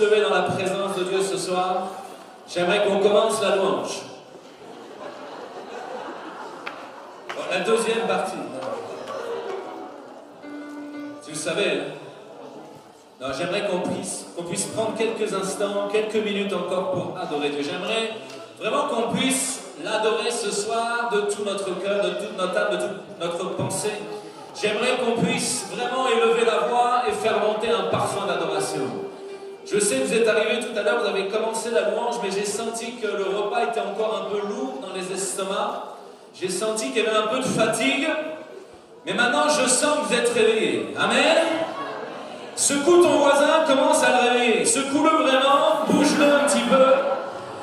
se lever dans la présence de Dieu ce soir. J'aimerais qu'on commence la louange. Bon, la deuxième partie. Tu le savais, hein? Non, j'aimerais qu'on puisse prendre quelques instants, quelques minutes encore pour adorer Dieu. J'aimerais vraiment qu'on puisse l'adorer ce soir de tout notre cœur, de toute notre âme, de toute notre pensée. J'aimerais qu'on puisse vraiment élever la voix et faire monter un parfum d'adoration. Je sais que vous êtes arrivés tout à l'heure, vous avez commencé la louange, mais j'ai senti que le repas était encore un peu lourd dans les estomacs. J'ai senti qu'il y avait un peu de fatigue. Mais maintenant, je sens que vous êtes réveillés. Amen. Secoue ton voisin, commence à le réveiller. Secoue-le vraiment, bouge-le un petit peu.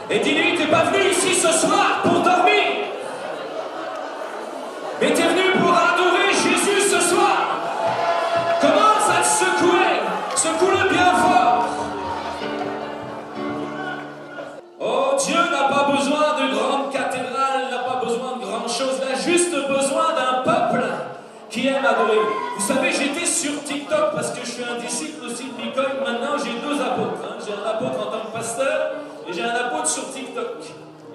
Et dis-lui, t'es pas venu ici ce soir pour dormir. Mais t'es venu pour adorer Jésus ce soir. Commence à le secouer. Secoue-le bien fort. Oh, Dieu n'a pas besoin de grandes cathédrales, n'a pas besoin de grandes choses. Il a juste besoin d'un peuple qui aime adorer. Vous savez, j'étais sur TikTok parce que je suis un disciple aussi de Bitcoin. Maintenant, j'ai deux apôtres. Hein. J'ai un apôtre en tant que pasteur et j'ai un apôtre sur TikTok.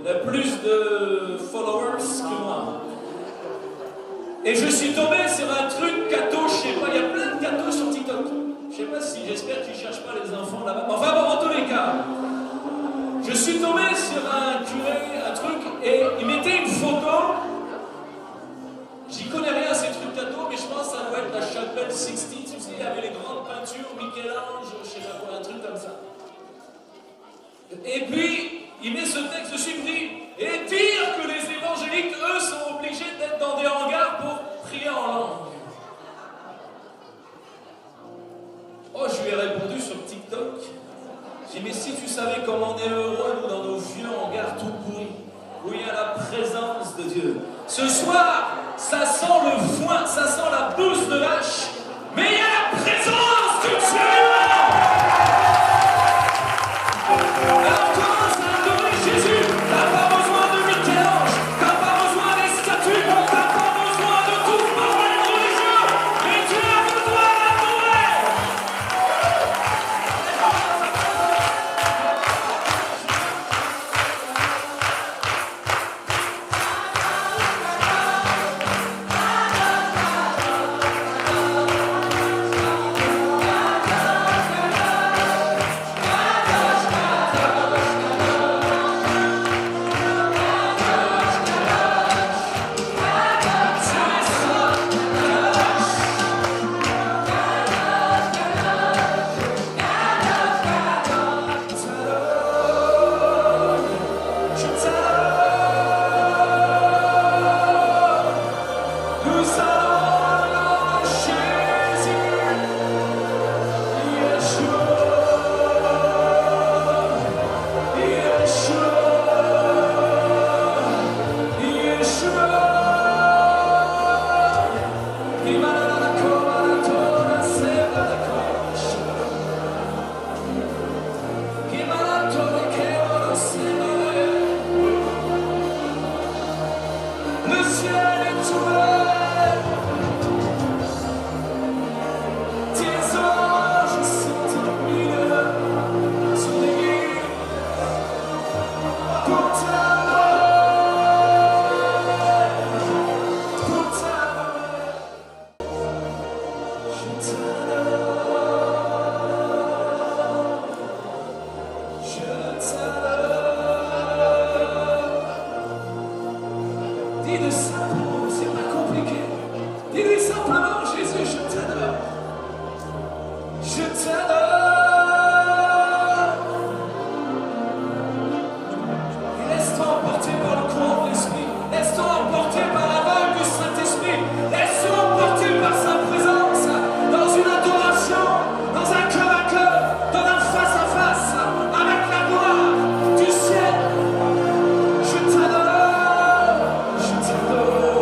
Il a plus de followers que moi. Et je suis tombé sur un truc catho, je sais pas, il y a plein de cathos sur TikTok. Je sais pas si, j'espère qu'ils ne cherchent pas les enfants là-bas. Enfin bon, en tous les cas, je suis tombé sur un curé, un truc, et il mettait une photo. J'y connais rien à ces trucs cadeaux, mais je pense que ça doit être la chapelle Sixtine. Tu sais, il y avait les grandes peintures, Michel-Ange, je sais pas quoi, un truc comme ça. Et puis, il met ce texte dessus, il dit, et dire que les évangéliques, eux, sont obligés d'être dans des hangars pour prier en langue. Oh, je lui ai répondu sur TikTok. J'ai dit, mais si tu savais comment on est heureux, nous, dans nos vieux hangars tout pourris, où il y a la présence de Dieu. Ce soir, ça sent le foin, ça sent la bouse de vache, mais il y a la présence de Dieu. Alors commence à adorer Jésus. T'as pas besoin de Michel-Ange, t'as pas besoin des statues, t'as pas besoin de tout ce bordel religieux, mais Dieu a besoin d'adorer. Dis-le simplement, c'est pas compliqué. Dis-lui simplement, Jésus, je t'adore. Je t'adore. Et laisse-toi emporter par le courant de l'Esprit. Laisse-toi emporter par la vague du Saint-Esprit. Laisse-toi emporter par sa présence. Dans une adoration, dans un cœur à cœur, dans un face à face, avec la gloire du ciel. Je t'adore. Je t'adore.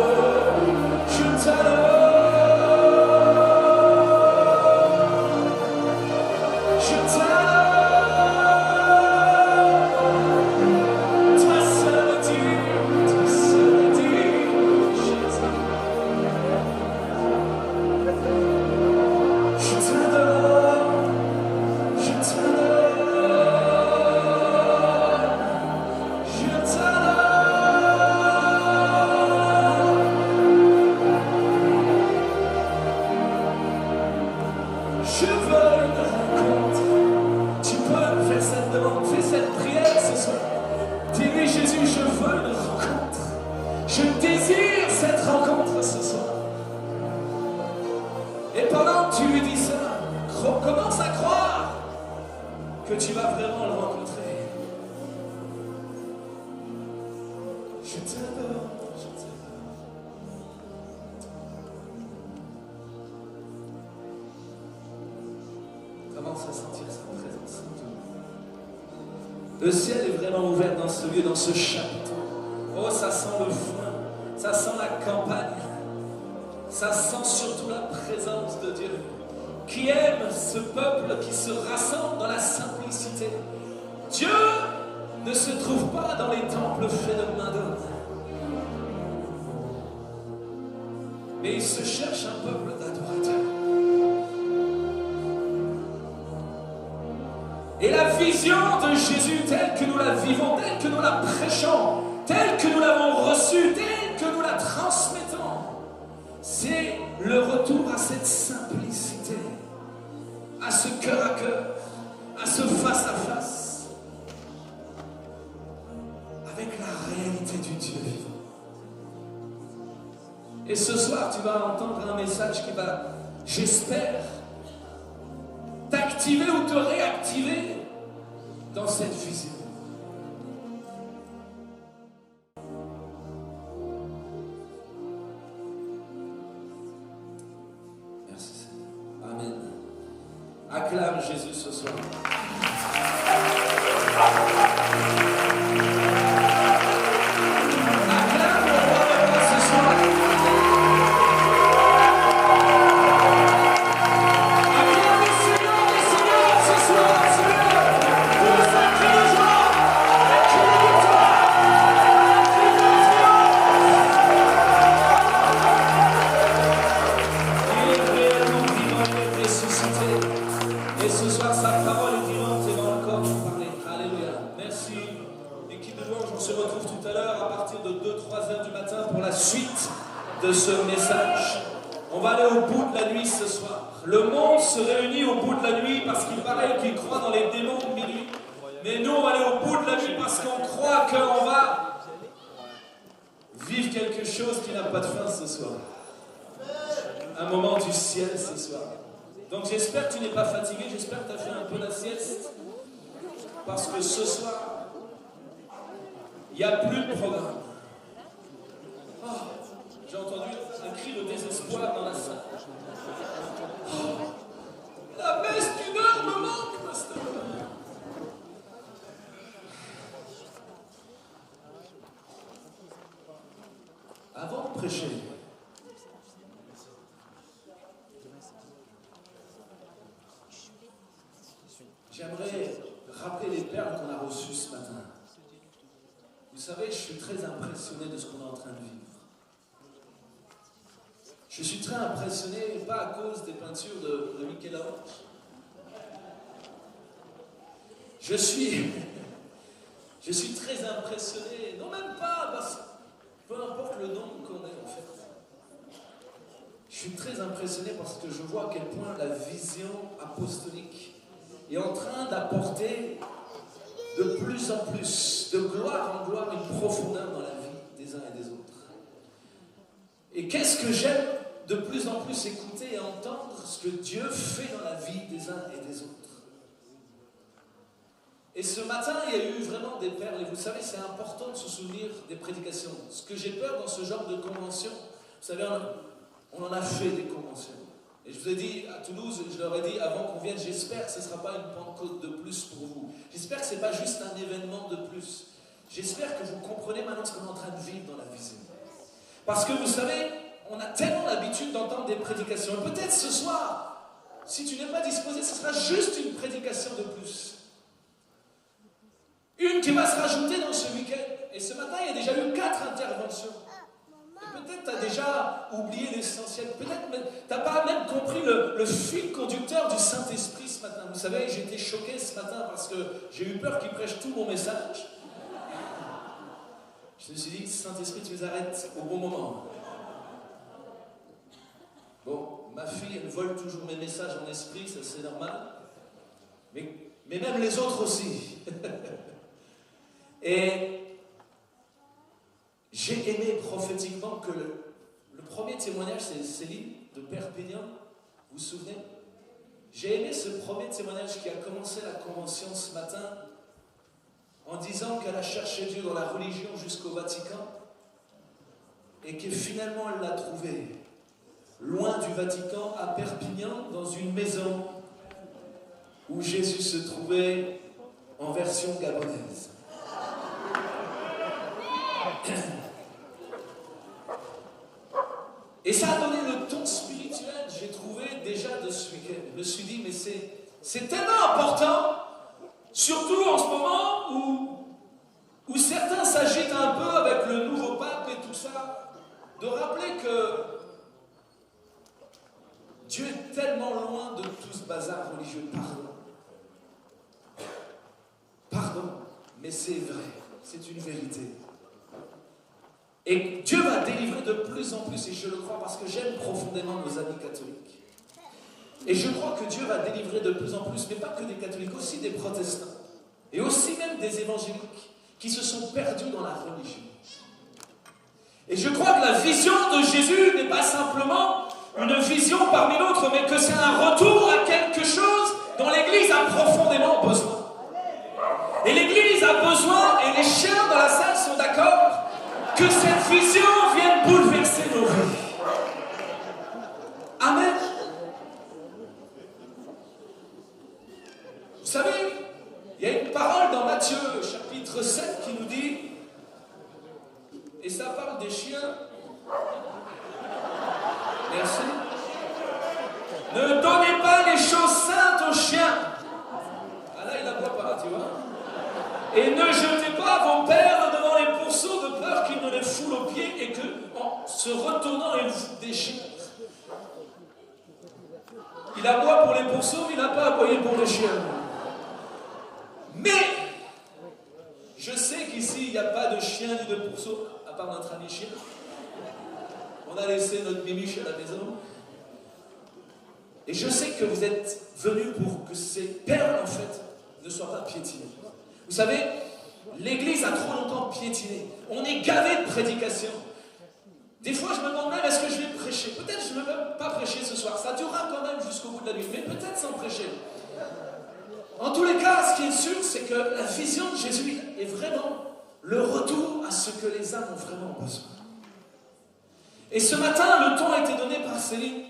cette rencontre ce soir. Et pendant que tu lui dis ça, commence à croire que tu vas vraiment le rencontrer. Je t'adore, je t'adore. Commence à sentir sa présence. Le ciel est vraiment ouvert dans ce lieu, dans ce chapiteau. Oh, ça sent le foin, ça sent la campagne, ça sent surtout la présence de Dieu, qui aime ce peuple qui se rassemble dans la simplicité. Dieu ne se trouve pas dans les temples faits de main d'homme, mais il se cherche un peuple d'adorateurs. Et la vision de Jésus telle que nous la vivons, telle que nous la prêchons, telle que nous l'avons reçue, telle que nous la transmettons, c'est le retour à cette simplicité, à ce cœur à cœur, à ce face à face, avec la réalité du Dieu vivant. Et ce soir, tu vas entendre un message qui va, j'espère, t'activer ou te réactiver dans cette vision. Merci Seigneur. Amen. Acclame Jésus ce soir. Acclame le roi de roi ce soir. De ce message. On va aller au bout de la nuit ce soir. Le monde se réunit au bout de la nuit parce qu'il paraît qu'il croit dans les démons de minuit. Mais nous, on va aller au bout de la nuit parce qu'on croit qu'on va vivre quelque chose qui n'a pas de fin ce soir. Un moment du ciel ce soir. Donc j'espère que tu n'es pas fatigué, j'espère que tu as fait un peu la sieste. Parce que ce soir, il n'y a plus de programme. Oh. J'ai entendu un cri de désespoir dans la salle. Oh, la messe d'une heure me manque, pasteur. Avant de prêcher, j'aimerais rappeler les perles qu'on a reçues ce matin. Vous savez, je suis très impressionné de ce qu'on est en train de vivre. Je suis très impressionné, pas à cause des peintures de Michel-Ange. Je suis très impressionné, non même pas, parce que peu importe le nom qu'on est en fait. Je suis très impressionné parce que je vois à quel point la vision apostolique est en train d'apporter de plus en plus, de gloire en gloire, une profondeur dans la vie des uns et des autres. Et qu'est-ce que j'aime de plus en plus écouter et entendre ce que Dieu fait dans la vie des uns et des autres. Et ce matin, il y a eu vraiment des perles. Et vous savez, c'est important de se souvenir des prédications. Ce que j'ai peur dans ce genre de convention, vous savez, on en a fait des conventions. Et je vous ai dit, à Toulouse, je leur ai dit avant qu'on vienne, j'espère que ce ne sera pas une Pentecôte de plus pour vous. J'espère que ce n'est pas juste un événement de plus. J'espère que vous comprenez maintenant ce qu'on est en train de vivre dans la vision. Parce que vous savez, on a tellement l'habitude d'entendre des prédications. Et peut-être ce soir, si tu n'es pas disposé, ce sera juste une prédication de plus. Une qui va se rajouter dans ce week-end. Et ce matin, il y a déjà eu 4 interventions. Et peut-être tu as déjà oublié l'essentiel. Peut-être tu n'as pas même compris le fil conducteur du Saint-Esprit ce matin. Vous savez, j'ai été choqué ce matin parce que j'ai eu peur qu'il prêche tout mon message. Je me suis dit, Saint-Esprit, tu les arrêtes au bon moment. Bon, ma fille, elle vole toujours mes messages en esprit, ça c'est normal. Mais même les autres aussi. Et j'ai aimé prophétiquement que Le premier témoignage, c'est Céline de Perpignan. Vous vous souvenez? J'ai aimé ce premier témoignage qui a commencé la convention ce matin en disant qu'elle a cherché Dieu dans la religion jusqu'au Vatican et que finalement elle l'a trouvé loin du Vatican, à Perpignan, dans une maison où Jésus se trouvait en version gabonaise. Et ça a donné le ton spirituel, j'ai trouvé déjà de ce week-end. Je me suis dit, mais c'est tellement important, surtout en ce moment où certains s'agitent un peu avec le nouveau pape et tout ça, de rappeler que Dieu est tellement loin de tout ce bazar religieux. Pardon, mais c'est vrai, c'est une vérité. Et Dieu va délivrer de plus en plus, et je le crois parce que j'aime profondément nos amis catholiques. Et je crois que Dieu va délivrer de plus en plus, mais pas que des catholiques, aussi des protestants, et aussi même des évangéliques qui se sont perdus dans la religion. Et je crois que la vision de Jésus n'est pas simplement une vision parmi d'autres, mais que c'est un retour à quelque chose dont l'Église a profondément besoin. Et l'Église a besoin, et les chiens dans la salle sont d'accord, que cette vision vienne bouleverser nos vies. Amen. Vous savez, il y a une parole dans Matthieu, chapitre 7, qui nous dit, et ça parle des chiens. Merci. Ne donnez pas les choses saintes aux chiens. Ah là, il aboie pas, tu vois. Et ne jetez pas vos perles devant les pourceaux de peur qu'ils ne les foulent aux pieds et que, en se retournant, ils vous déchirent. Il aboie pour les pourceaux, mais il n'a pas aboyé pour les chiens. Mais, je sais qu'ici, il n'y a pas de chien ni de pourceau, à part notre ami chien. On a laissé notre mimiche à la maison. Et je sais que vous êtes venus pour que ces perles, en fait, ne soient pas piétinées. Vous savez, l'Église a trop longtemps piétiné. On est gavé de prédications. Des fois, je me demande même, est-ce que je vais prêcher? Peut-être que je ne vais même pas prêcher ce soir. Ça durera quand même jusqu'au bout de la nuit, mais peut-être sans prêcher. En tous les cas, ce qui est sûr, c'est que la vision de Jésus est vraiment le retour à ce que les âmes ont vraiment besoin. Et ce matin, le ton a été donné par Céline.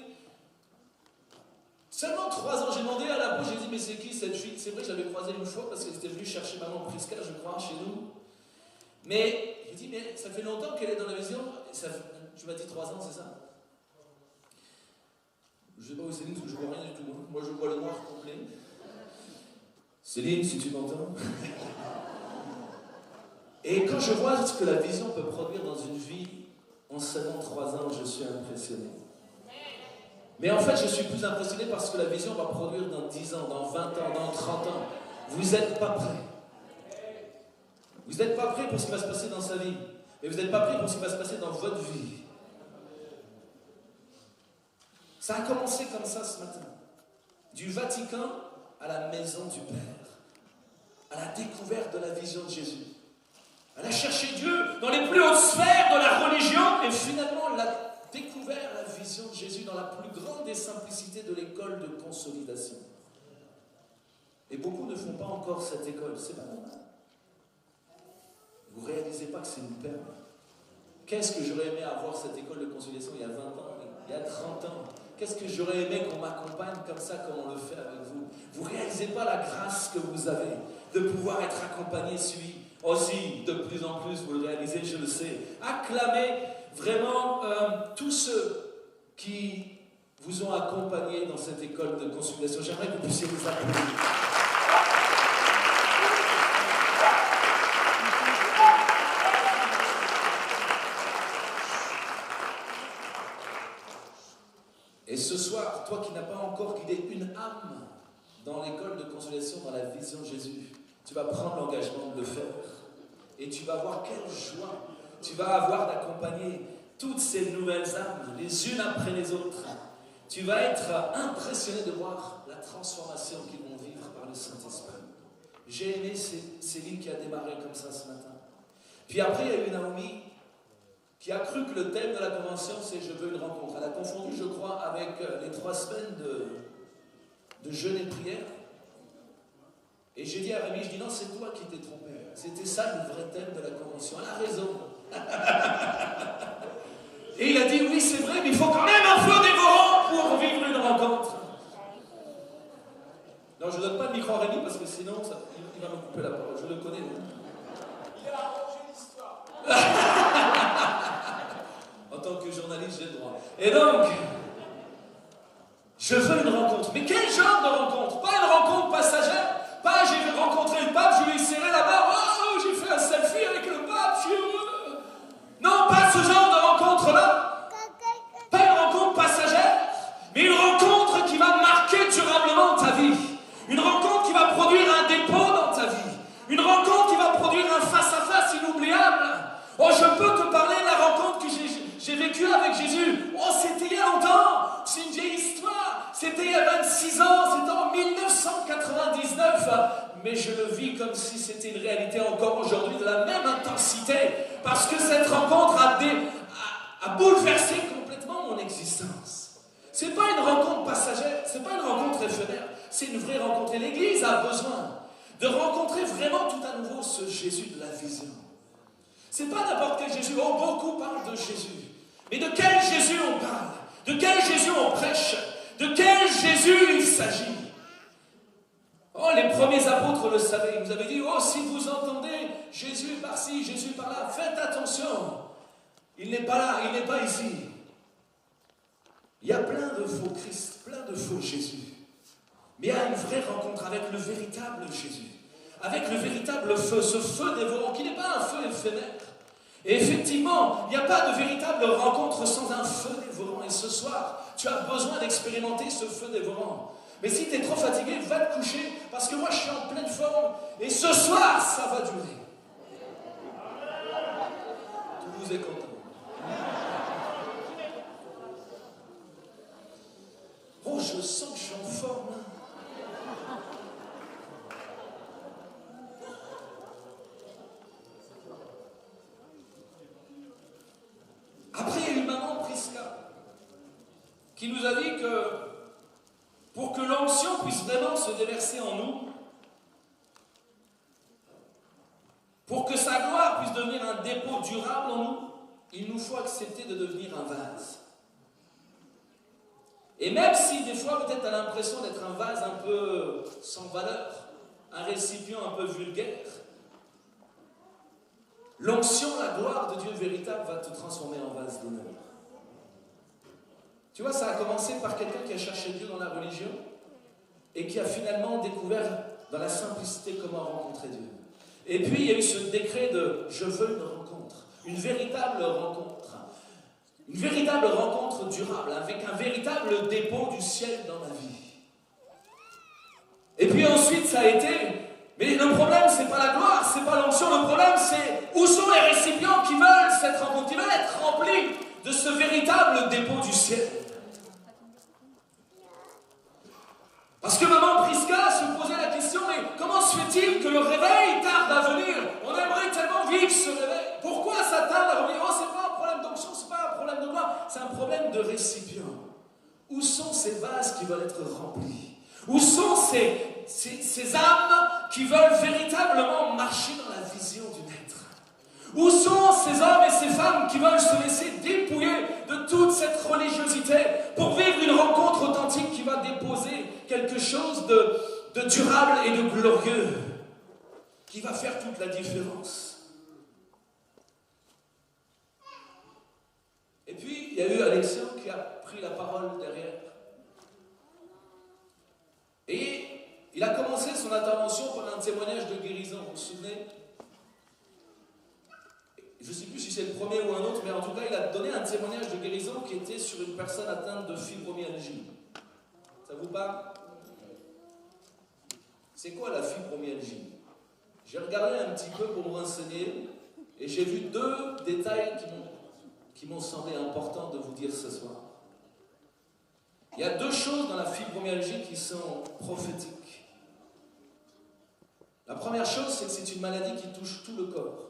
Seulement 3 ans, j'ai demandé à la bouche, j'ai dit, mais c'est qui cette fille? C'est vrai que je l'avais croisée une fois parce qu'elle était venue chercher maman Prisca, je crois, chez nous. Mais j'ai dit, mais ça fait longtemps qu'elle est dans la vision. Tu m'as dit 3 ans, c'est ça? Je ne sais pas où Céline, parce que je ne vois rien du tout. Moi, je vois le noir complet. Céline, si tu m'entends. Et quand je vois ce que la vision peut produire dans une vie, en seulement 3 ans, je suis impressionné. Mais en fait, je suis plus impressionné parce que la vision va produire dans 10 ans, dans 20 ans, dans 30 ans. Vous n'êtes pas prêts. Vous n'êtes pas prêts pour ce qui va se passer dans sa vie. Mais vous n'êtes pas prêts pour ce qui va se passer dans votre vie. Ça a commencé comme ça ce matin. Du Vatican à la maison du Père. À la découverte de la vision de Jésus. Elle a cherché Dieu dans les plus hautes sphères de la religion et finalement elle a découvert la vision de Jésus dans la plus grande des simplicités de l'école de consolidation. Et beaucoup ne font pas encore cette école, c'est pas normal. Vous ne réalisez pas que c'est une perle. Qu'est-ce que j'aurais aimé avoir cette école de consolidation il y a 20 ans, il y a 30 ans? Qu'est-ce que j'aurais aimé qu'on m'accompagne comme ça, comme on le fait avec vous? Vous ne réalisez pas la grâce que vous avez de pouvoir être accompagné, suivi. Aussi, de plus en plus, vous le réalisez, je le sais. Acclamez vraiment tous ceux qui vous ont accompagné dans cette école de consultation. J'aimerais que vous puissiez vous applaudir. Et ce soir, toi qui n'as pas encore guidé une âme dans l'école de consolidation, dans la vision de Jésus, tu vas prendre l'engagement de le faire. Et tu vas voir quelle joie tu vas avoir d'accompagner toutes ces nouvelles âmes, les unes après les autres. Tu vas être impressionné de voir la transformation qu'ils vont vivre par le Saint-Esprit. J'ai aimé Céline qui a démarré comme ça ce matin. Puis après, il y a eu Naomi qui a cru que le thème de la convention c'est « Je veux une rencontre ». Elle a confondu, je crois, avec les 3 semaines de jeûne et de prière. Et j'ai dit à Rémi, je dis non, c'est toi qui t'es trompé. C'était ça le vrai thème de la convention. Elle a raison. Et il a dit, oui, c'est vrai, mais il faut quand même un feu dévorant pour vivre une rencontre. Non, je ne donne pas le micro à Rémi parce que sinon, il va me couper la parole. Je le connais. Il a arrangé l'histoire. En tant que journaliste, j'ai le droit. Et donc, je veux une rencontre. Mais quel genre de rencontre? Pas une rencontre passagère. Pas j'ai rencontré le pape, je lui ai serré la main. Oh, j'ai fait un selfie avec le pape, je suis heureux. Non, pas ce genre de rencontre-là. Pas une rencontre passagère, mais une rencontre qui va marquer durablement ta vie. Une rencontre qui va produire un dépôt dans ta vie. Une rencontre qui va produire un face-à-face inoubliable. Oh, je peux te parler de la rencontre que j'ai vécue avec Jésus. Oh, c'était il y a longtemps. C'est une vieille histoire. C'était il y a 26 ans. C'était en 1999. Mais je le vis comme si c'était une réalité encore aujourd'hui de la même intensité. Parce que cette rencontre a bouleversé complètement mon existence. C'est pas une rencontre passagère. C'est pas une rencontre éphémère. C'est une vraie rencontre. Et l'Église a besoin de rencontrer vraiment tout à nouveau ce Jésus de la vision. C'est pas n'importe quel Jésus. Oh, beaucoup parlent de Jésus. Mais de quel Jésus on parle? De quel Jésus on prêche? De quel Jésus il s'agit? Oh, les premiers apôtres le savaient. Ils nous avaient dit, oh, si vous entendez Jésus par-ci, Jésus par-là, faites attention. Il n'est pas là, il n'est pas ici. Il y a plein de faux Christ, plein de faux Jésus. Mais il y a une vraie rencontre avec le véritable Jésus. Avec le véritable feu, ce feu dévorant, qui n'est pas un feu éphémère. Et effectivement, il n'y a pas de véritable rencontre sans un feu dévorant. Et ce soir, tu as besoin d'expérimenter ce feu dévorant. Mais si tu es trop fatigué, va te coucher, parce que moi je suis en pleine forme. Et ce soir, ça va durer. Tout vous est content. Oh, je sens que je suis en forme là. Après, il y a une maman, Prisca, qui nous a dit que pour que l'onction puisse vraiment se déverser en nous, pour que sa gloire puisse devenir un dépôt durable en nous, il nous faut accepter de devenir un vase. Et même si des fois peut-être tu as l'impression d'être un vase un peu sans valeur, un récipient un peu vulgaire, l'onction, la gloire de Dieu véritable va te transformer en vase d'honneur. Tu vois, ça a commencé par quelqu'un qui a cherché Dieu dans la religion et qui a finalement découvert dans la simplicité comment rencontrer Dieu. Et puis il y a eu ce décret de « je veux une rencontre », une véritable rencontre durable, avec un véritable dépôt du ciel dans ma vie. Et puis ensuite ça a été, mais le problème c'est pas la gloire, c'est pas l'onction, le problème c'est où sont les récipients qui veulent cette rencontre, qui veulent être remplis de ce véritable dépôt du ciel. Parce que maman Prisca se posait la question, mais comment se fait-il que le réveil tarde à venir? On aimerait tellement vivre ce réveil. Pourquoi ça tarde à venir? Oh, c'est pas un problème d'onction, c'est pas un problème de gloire, c'est un problème de récipient. Où sont ces vases qui veulent être remplis? Où sont ces âmes qui veulent véritablement marcher dans la vision du Maître? Où sont ces hommes et ces femmes qui veulent se laisser dépouiller de toute cette religiosité pour vivre une rencontre authentique qui va déposer quelque chose de durable et de glorieux, qui va faire toute la différence? Et puis, il y a eu Alexandre qui a pris la parole derrière. Et il a commencé son intervention par un témoignage de guérison, vous vous souvenez? Je ne sais plus si c'est le premier ou un autre, mais en tout cas, il a donné un témoignage de guérison qui était sur une personne atteinte de fibromyalgie. Ça vous parle? C'est quoi la fibromyalgie? J'ai regardé un petit peu pour me renseigner et j'ai vu 2 détails qui m'ont semblé importants de vous dire ce soir. Il y a 2 choses dans la fibromyalgie qui sont prophétiques. La première chose, c'est que c'est une maladie qui touche tout le corps.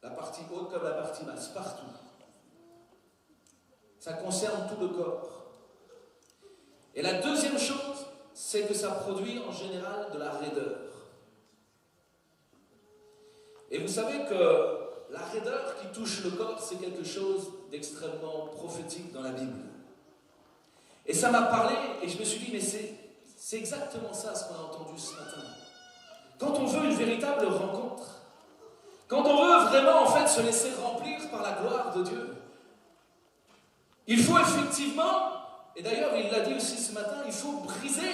la partie haute comme la partie basse, partout. Ça concerne tout le corps. Et la deuxième chose, c'est que ça produit en général de la raideur. Et vous savez que la raideur qui touche le corps, c'est quelque chose d'extrêmement prophétique dans la Bible. Et ça m'a parlé, et je me suis dit, mais c'est exactement ça ce qu'on a entendu ce matin. Quand on veut une véritable rencontre, quand on veut vraiment en fait se laisser remplir par la gloire de Dieu, il faut effectivement, et d'ailleurs il l'a dit aussi ce matin, il faut briser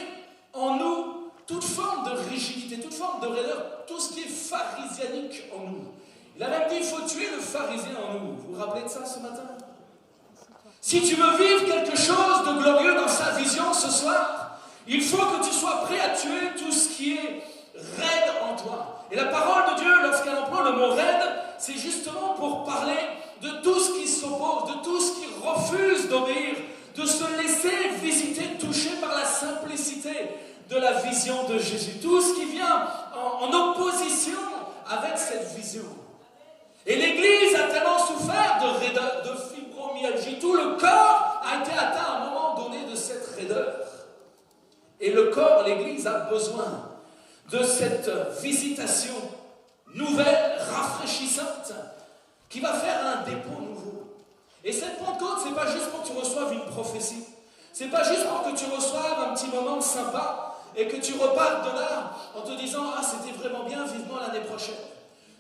en nous toute forme de rigidité, toute forme de raideur, tout ce qui est pharisianique en nous. Il a même dit, il faut tuer le pharisien en nous. Vous vous rappelez de ça ce matin? Si tu veux vivre quelque chose de glorieux dans sa vision ce soir, il faut que tu sois prêt à tuer tout ce qui est raide en toi. Et la parole de Dieu, lorsqu'elle emploie le mot raide, c'est justement pour parler de tout ce qui s'oppose, de tout ce qui refuse d'obéir, de se laisser visiter, toucher par la simplicité de la vision de Jésus. Tout ce qui vient en opposition avec cette vision. Et l'Église a tellement souffert de raideur, de fibromyalgie. Tout le corps a été atteint à un moment donné de cette raideur. Et le corps, l'Église, a besoin de cette visitation nouvelle, rafraîchissante, qui va faire un dépôt nouveau. Et cette Pentecôte, c'est pas juste pour que tu reçoives une prophétie. C'est pas juste pour que tu reçoives un petit moment sympa et que tu repartes de là en te disant « Ah, c'était vraiment bien, vivement l'année prochaine ».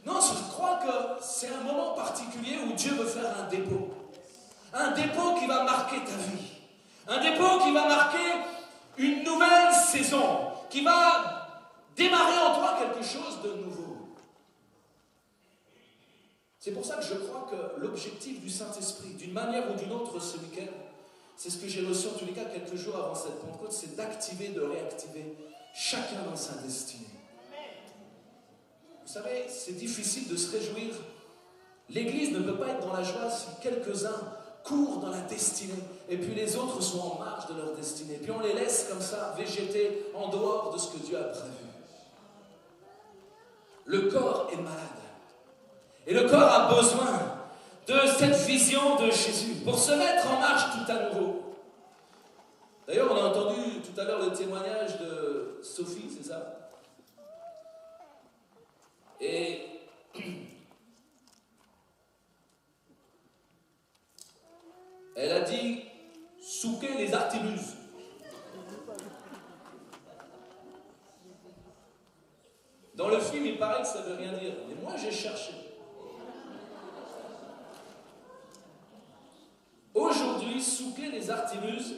Non, je crois que c'est un moment particulier où Dieu veut faire un dépôt. Un dépôt qui va marquer ta vie. Un dépôt qui va marquer une nouvelle saison. Qui va démarrer en toi quelque chose de nouveau. C'est pour ça que je crois que l'objectif du Saint-Esprit, d'une manière ou d'une autre ce week-end, c'est ce que j'ai reçu en tous les cas quelques jours avant cette Pentecôte, c'est d'activer, de réactiver chacun dans sa destinée. Vous savez, c'est difficile de se réjouir. L'Église ne peut pas être dans la joie si quelques-uns courent dans la destinée et puis les autres sont en marge de leur destinée. Puis on les laisse comme ça végéter en dehors de ce que Dieu a prévu. Le corps est malade. Et le corps a besoin de cette vision de Jésus pour se mettre en marche tout à nouveau. D'ailleurs, on a entendu tout à l'heure le témoignage de Sophie, c'est ça? Et elle a dit souquer les artiluses. Dans le film, il paraît que ça ne veut rien dire. Mais moi, j'ai cherché. Aujourd'hui, souquer les artiluses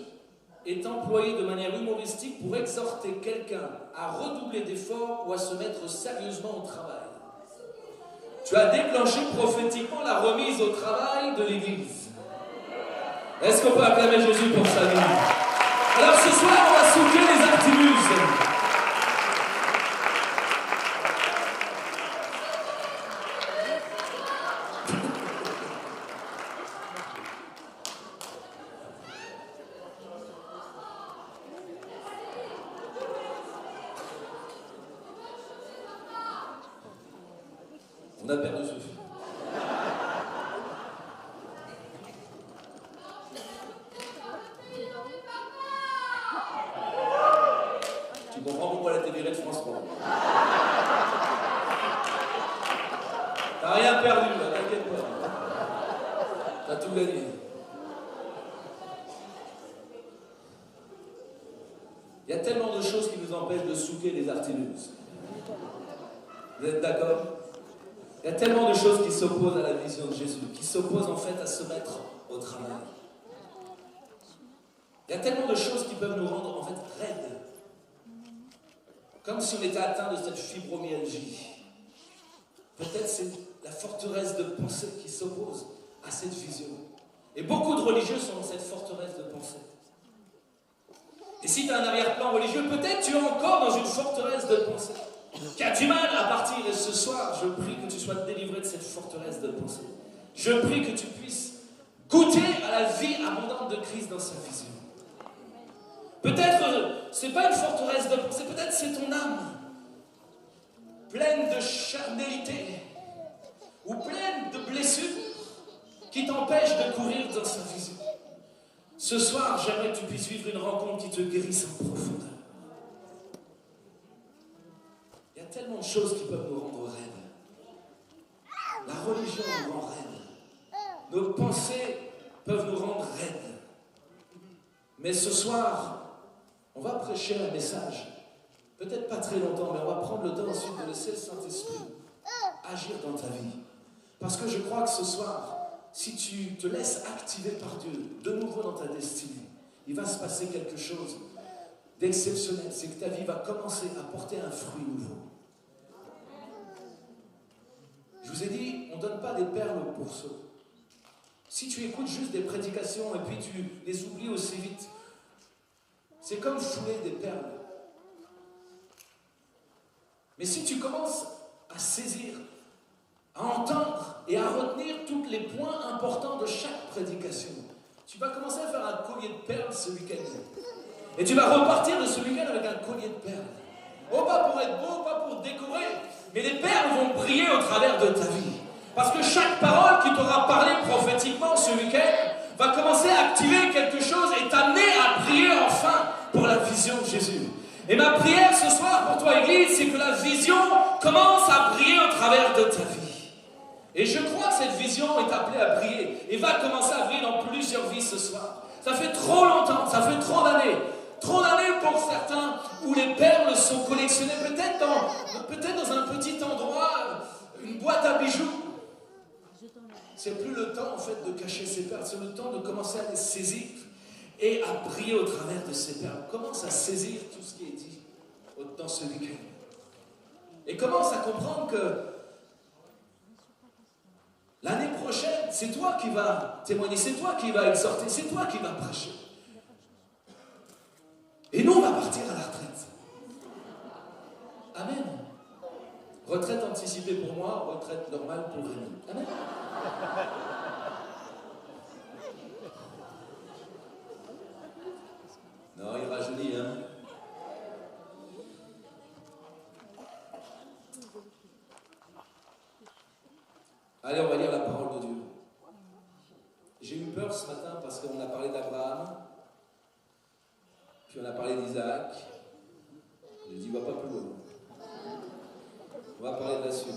est employé de manière humoristique pour exhorter quelqu'un à redoubler d'efforts ou à se mettre sérieusement au travail. Tu as déclenché prophétiquement la remise au travail de l'Église. Est-ce qu'on peut acclamer Jésus pour sa vie? Alors ce soir, on va souquer les artiluses. On a perdu Sophie. Tu comprends pourquoi elle a été virée de France 3. T'as rien perdu, là, t'inquiète pas. T'as tout gagné. Il y a tellement de choses qui nous empêchent de souquer les artiluses. Vous êtes d'accord? Il y a tellement de choses qui s'opposent à la vision de Jésus, qui s'opposent en fait à se mettre au travail. Il y a tellement de choses qui peuvent nous rendre en fait raides. Comme si on était atteint de cette fibromyalgie. Peut-être c'est la forteresse de pensée qui s'oppose à cette vision. Et beaucoup de religieux sont dans cette forteresse de pensée. Et si tu as un arrière-plan religieux, peut-être tu es encore dans une forteresse de pensée qui a du mal à partir. Et ce soir, je prie que tu sois délivré de cette forteresse de pensée. Je prie que tu puisses goûter à la vie abondante de Christ dans sa vision. Peut-être ce n'est pas une forteresse de pensée, peut-être c'est ton âme pleine de charnalité, ou pleine de blessures qui t'empêchent de courir dans sa vision. Ce soir, j'aimerais que tu puisses vivre une rencontre qui te guérisse en profondeur. Il y a tellement de choses qui peuvent nous rendre raides. La religion nous rend raides. Nos pensées peuvent nous rendre raides. Mais ce soir, on va prêcher un message. Peut-être pas très longtemps, mais on va prendre le temps ensuite de laisser le Saint-Esprit agir dans ta vie. Parce que je crois que ce soir, si tu te laisses activer par Dieu, de nouveau dans ta destinée, il va se passer quelque chose d'exceptionnel. C'est que ta vie va commencer à porter un fruit nouveau. Je vous ai dit, on ne donne pas des perles aux pourceaux. Si tu écoutes juste des prédications et puis tu les oublies aussi vite, c'est comme fouler des perles. Mais si tu commences à saisir, à entendre et à retenir tous les points importants de chaque prédication, tu vas commencer à faire un collier de perles ce week-end. Et tu vas repartir de ce week-end avec un collier de perles. Oh, pas pour être beau, pas pour décorer, mais les perles vont briller au travers de ta vie. Parce que chaque parole qui t'aura parlé prophétiquement ce week-end va commencer à activer quelque chose et t'amener à prier enfin pour la vision de Jésus. Et ma prière ce soir pour toi, Église, c'est que la vision commence à briller au travers de ta vie. Et je crois que cette vision est appelée à briller et va commencer à briller dans plusieurs vies ce soir. Ça fait trop longtemps, ça fait trop d'années pour certains où les perles sont collectionnées, peut-être dans un petit endroit, une boîte à bijoux. C'est plus le temps en fait de cacher ces perles, c'est le temps de commencer à les saisir et à briller au travers de ces perles. Commence à saisir tout ce qui est dit dans ce week-end. Et commence à comprendre que l'année prochaine, c'est toi qui vas témoigner, c'est toi qui vas exhorter, c'est toi qui vas prêcher. Et nous, on va partir à la retraite. Amen. Retraite anticipée pour moi, retraite normale pour Rémi. Amen. Non, il rajeunit, hein. Allez, on va lire la parole de Dieu. J'ai eu peur ce matin parce qu'on a parlé d'Abraham, puis on a parlé d'Isaac. J'ai dit, va pas plus loin. On va parler de la suite.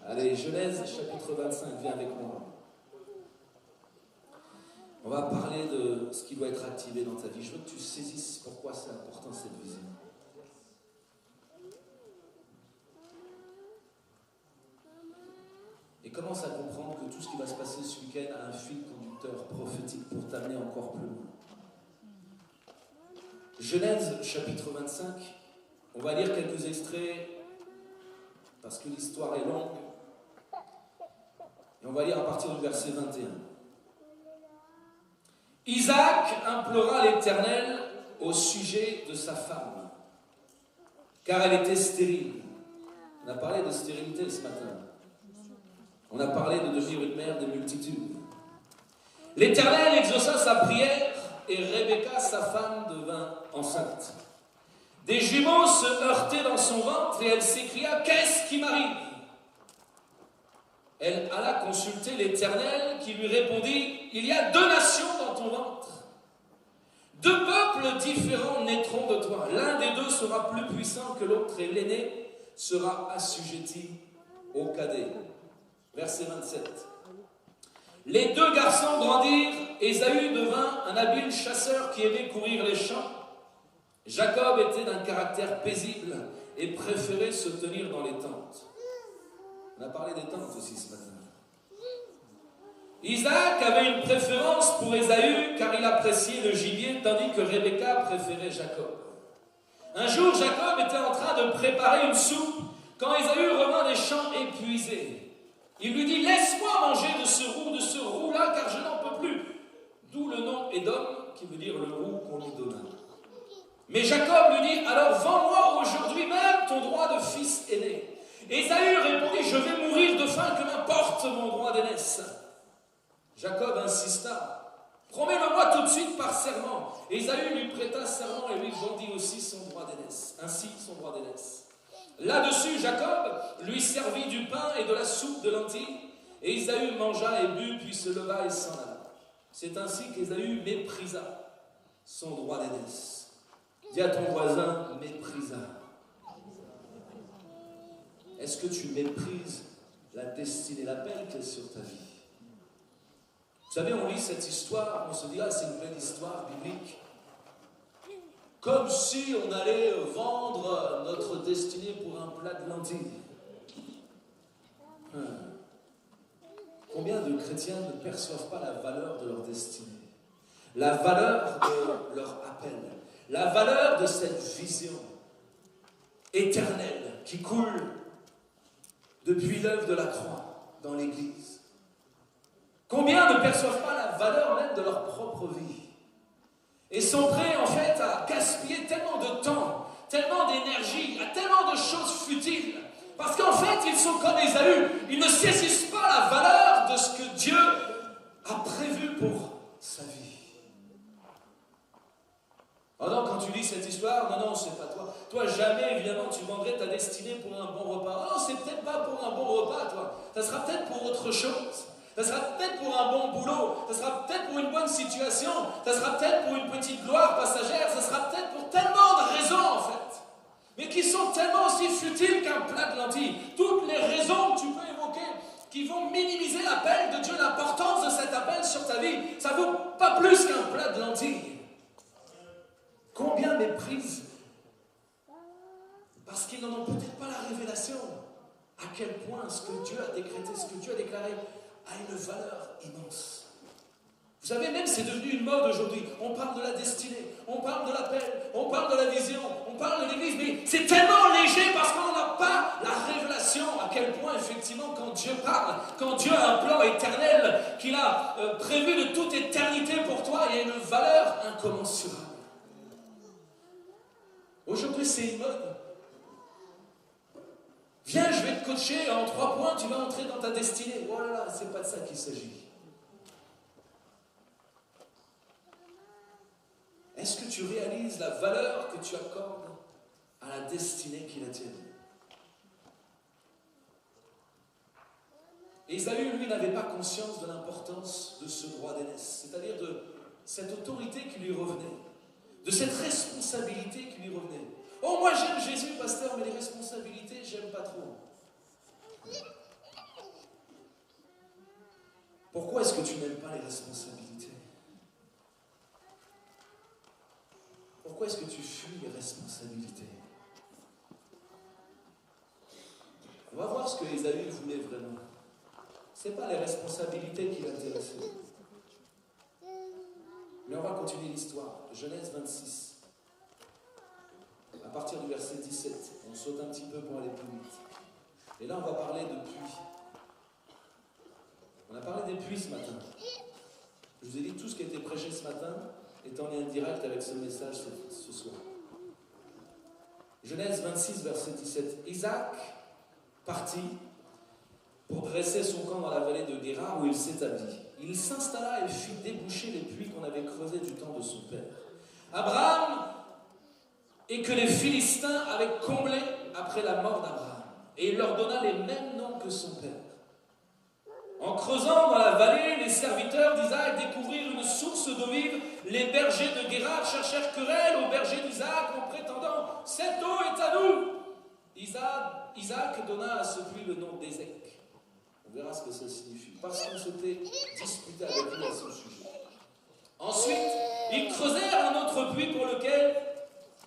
Allez, Genèse chapitre 25, viens avec moi. On va parler de ce qui doit être activé dans ta vie. Je veux que tu saisisses pourquoi c'est important cette vision. Et commence à comprendre que tout ce qui va se passer ce week-end a un fil conducteur prophétique pour t'amener encore plus loin. Genèse chapitre 25, on va lire quelques extraits parce que l'histoire est longue. Et on va lire à partir du verset 21. Isaac implora l'Éternel au sujet de sa femme, car elle était stérile. On a parlé de stérilité ce matin. On a parlé de devenir une mère de multitudes. L'Éternel exauça sa prière et Rebecca, sa femme, devint enceinte. Des jumeaux se heurtaient dans son ventre et elle s'écria « Qu'est-ce qui m'arrive ?» Elle alla consulter l'Éternel qui lui répondit « Il y a 2 nations dans ton ventre. 2 peuples différents naîtront de toi. L'un des 2 sera plus puissant que l'autre et l'aîné sera assujetti au cadet. » Verset 27. Les 2 garçons grandirent. Ésaü devint un habile chasseur qui aimait courir les champs. Jacob était d'un caractère paisible et préférait se tenir dans les tentes. On a parlé des tentes aussi ce matin. Isaac avait une préférence pour Ésaü car il appréciait le gibier tandis que Rebecca préférait Jacob. Un jour, Jacob était en train de préparer une soupe quand Ésaü revint des champs épuisé. Il lui dit « Laisse-moi manger de ce roux-là car je n'en peux plus. » D'où le nom Édom qui veut dire le roux qu'on lui donna. Mais Jacob lui dit « Alors vends-moi aujourd'hui même ton droit de fils aîné. » Ésaü répondit « Je vais mourir de faim, que m'importe mon droit d'aînesse. » Jacob insista « Promets-le-moi tout de suite par serment. » Ésaü lui prêta serment et lui vendit aussi son droit d'aînesse. Ainsi son droit d'aînesse. Là-dessus, Jacob lui servit du pain et de la soupe de lentilles, et Ésaü mangea et but, puis se leva et s'en alla. C'est ainsi qu'Ésaü méprisa son droit d'aînesse. Dis à ton voisin, méprisa. Est-ce que tu méprises la destinée, l'appel qu'il y a sur ta vie? Vous savez, on lit cette histoire, on se dit, ah, c'est une belle histoire biblique. Comme si on allait vendre notre destinée pour un plat de lentilles. Combien de chrétiens ne perçoivent pas la valeur de leur destinée, la valeur de leur appel, la valeur de cette vision éternelle qui coule depuis l'œuvre de la croix dans l'Église? Combien ne perçoivent pas la valeur même de leur propre vie et sont prêts en fait à gaspiller tellement de temps, tellement d'énergie, à tellement de choses futiles, parce qu'en fait ils sont comme Ésaü, ils ne saisissent pas la valeur de ce que Dieu a prévu pour sa vie. Oh non, quand tu lis cette histoire, non, c'est pas toi. Toi, jamais, évidemment, tu vendrais ta destinée pour un bon repas. Oh non, c'est peut-être pas pour un bon repas, toi. Ça sera peut-être pour autre chose. Ça sera peut-être pour un bon boulot. Ça sera peut-être pour une bonne situation. Ça sera peut-être pour une petite gloire passagère. Ça sera peut-être pour tellement de raisons, en fait. Mais qui sont tellement aussi futiles qu'un plat de lentilles. Toutes les raisons que tu peux évoquer, qui vont minimiser l'appel de Dieu, l'importance de cet appel sur ta vie, ça vaut pas plus qu'un plat de lentilles. Combien méprisent parce qu'ils n'en ont peut-être pas la révélation à quel point ce que Dieu a décrété, ce que Dieu a déclaré a une valeur immense. Vous savez, même c'est devenu une mode aujourd'hui. On parle de la destinée, on parle de l'appel, on parle de la vision, on parle de l'Église, mais c'est tellement léger parce qu'on n'a pas la révélation à quel point effectivement quand Dieu parle, quand Dieu a un plan éternel qu'il a prévu de toute éternité pour toi, il y a une valeur incommensurable. Aujourd'hui, c'est une mode. Viens, je vais te coacher en 3 points, tu vas entrer dans ta destinée. Oh là là, c'est pas de ça qu'il s'agit. Est-ce que tu réalises la valeur que tu accordes à la destinée qui est la tienne? Ésaü, lui, n'avait pas conscience de l'importance de ce droit d'aînesse, c'est-à-dire de cette autorité qui lui revenait, de cette responsabilité qui lui revenait. Oh, moi j'aime Jésus, pasteur, mais les responsabilités, j'aime pas trop. Pourquoi est-ce que tu n'aimes pas les responsabilités? Pourquoi est-ce que tu fuis les responsabilités? On va voir ce que Ésaü voulait vraiment. Ce n'est pas les responsabilités qui l'intéressaient. Mais on va continuer l'histoire. Genèse 26. À partir du verset 17, on saute un petit peu pour aller plus vite. Et là, on va parler de puits. On a parlé des puits ce matin. Je vous ai dit tout ce qui a été prêché ce matin est en lien direct avec ce message ce soir. Genèse 26, verset 17. Isaac partit pour dresser son camp dans la vallée de Guérar où il s'établit. Il s'installa et fit déboucher les puits qu'on avait creusés du temps de son père. Abraham et que les Philistins avaient comblés après la mort d'Abraham. Et il leur donna les mêmes noms que son père. En creusant dans la vallée, les serviteurs d'Isaac découvrirent une source d'eau vive. Les bergers de Guérar cherchèrent querelle aux bergers d'Isaac en prétendant « Cette eau est à nous !» Isaac donna à ce puits le nom d'Ézek. On verra ce que ça signifie. Parce qu'on s'était disputé avec lui à ce sujet. Ensuite, ils creusèrent un autre puits pour lequel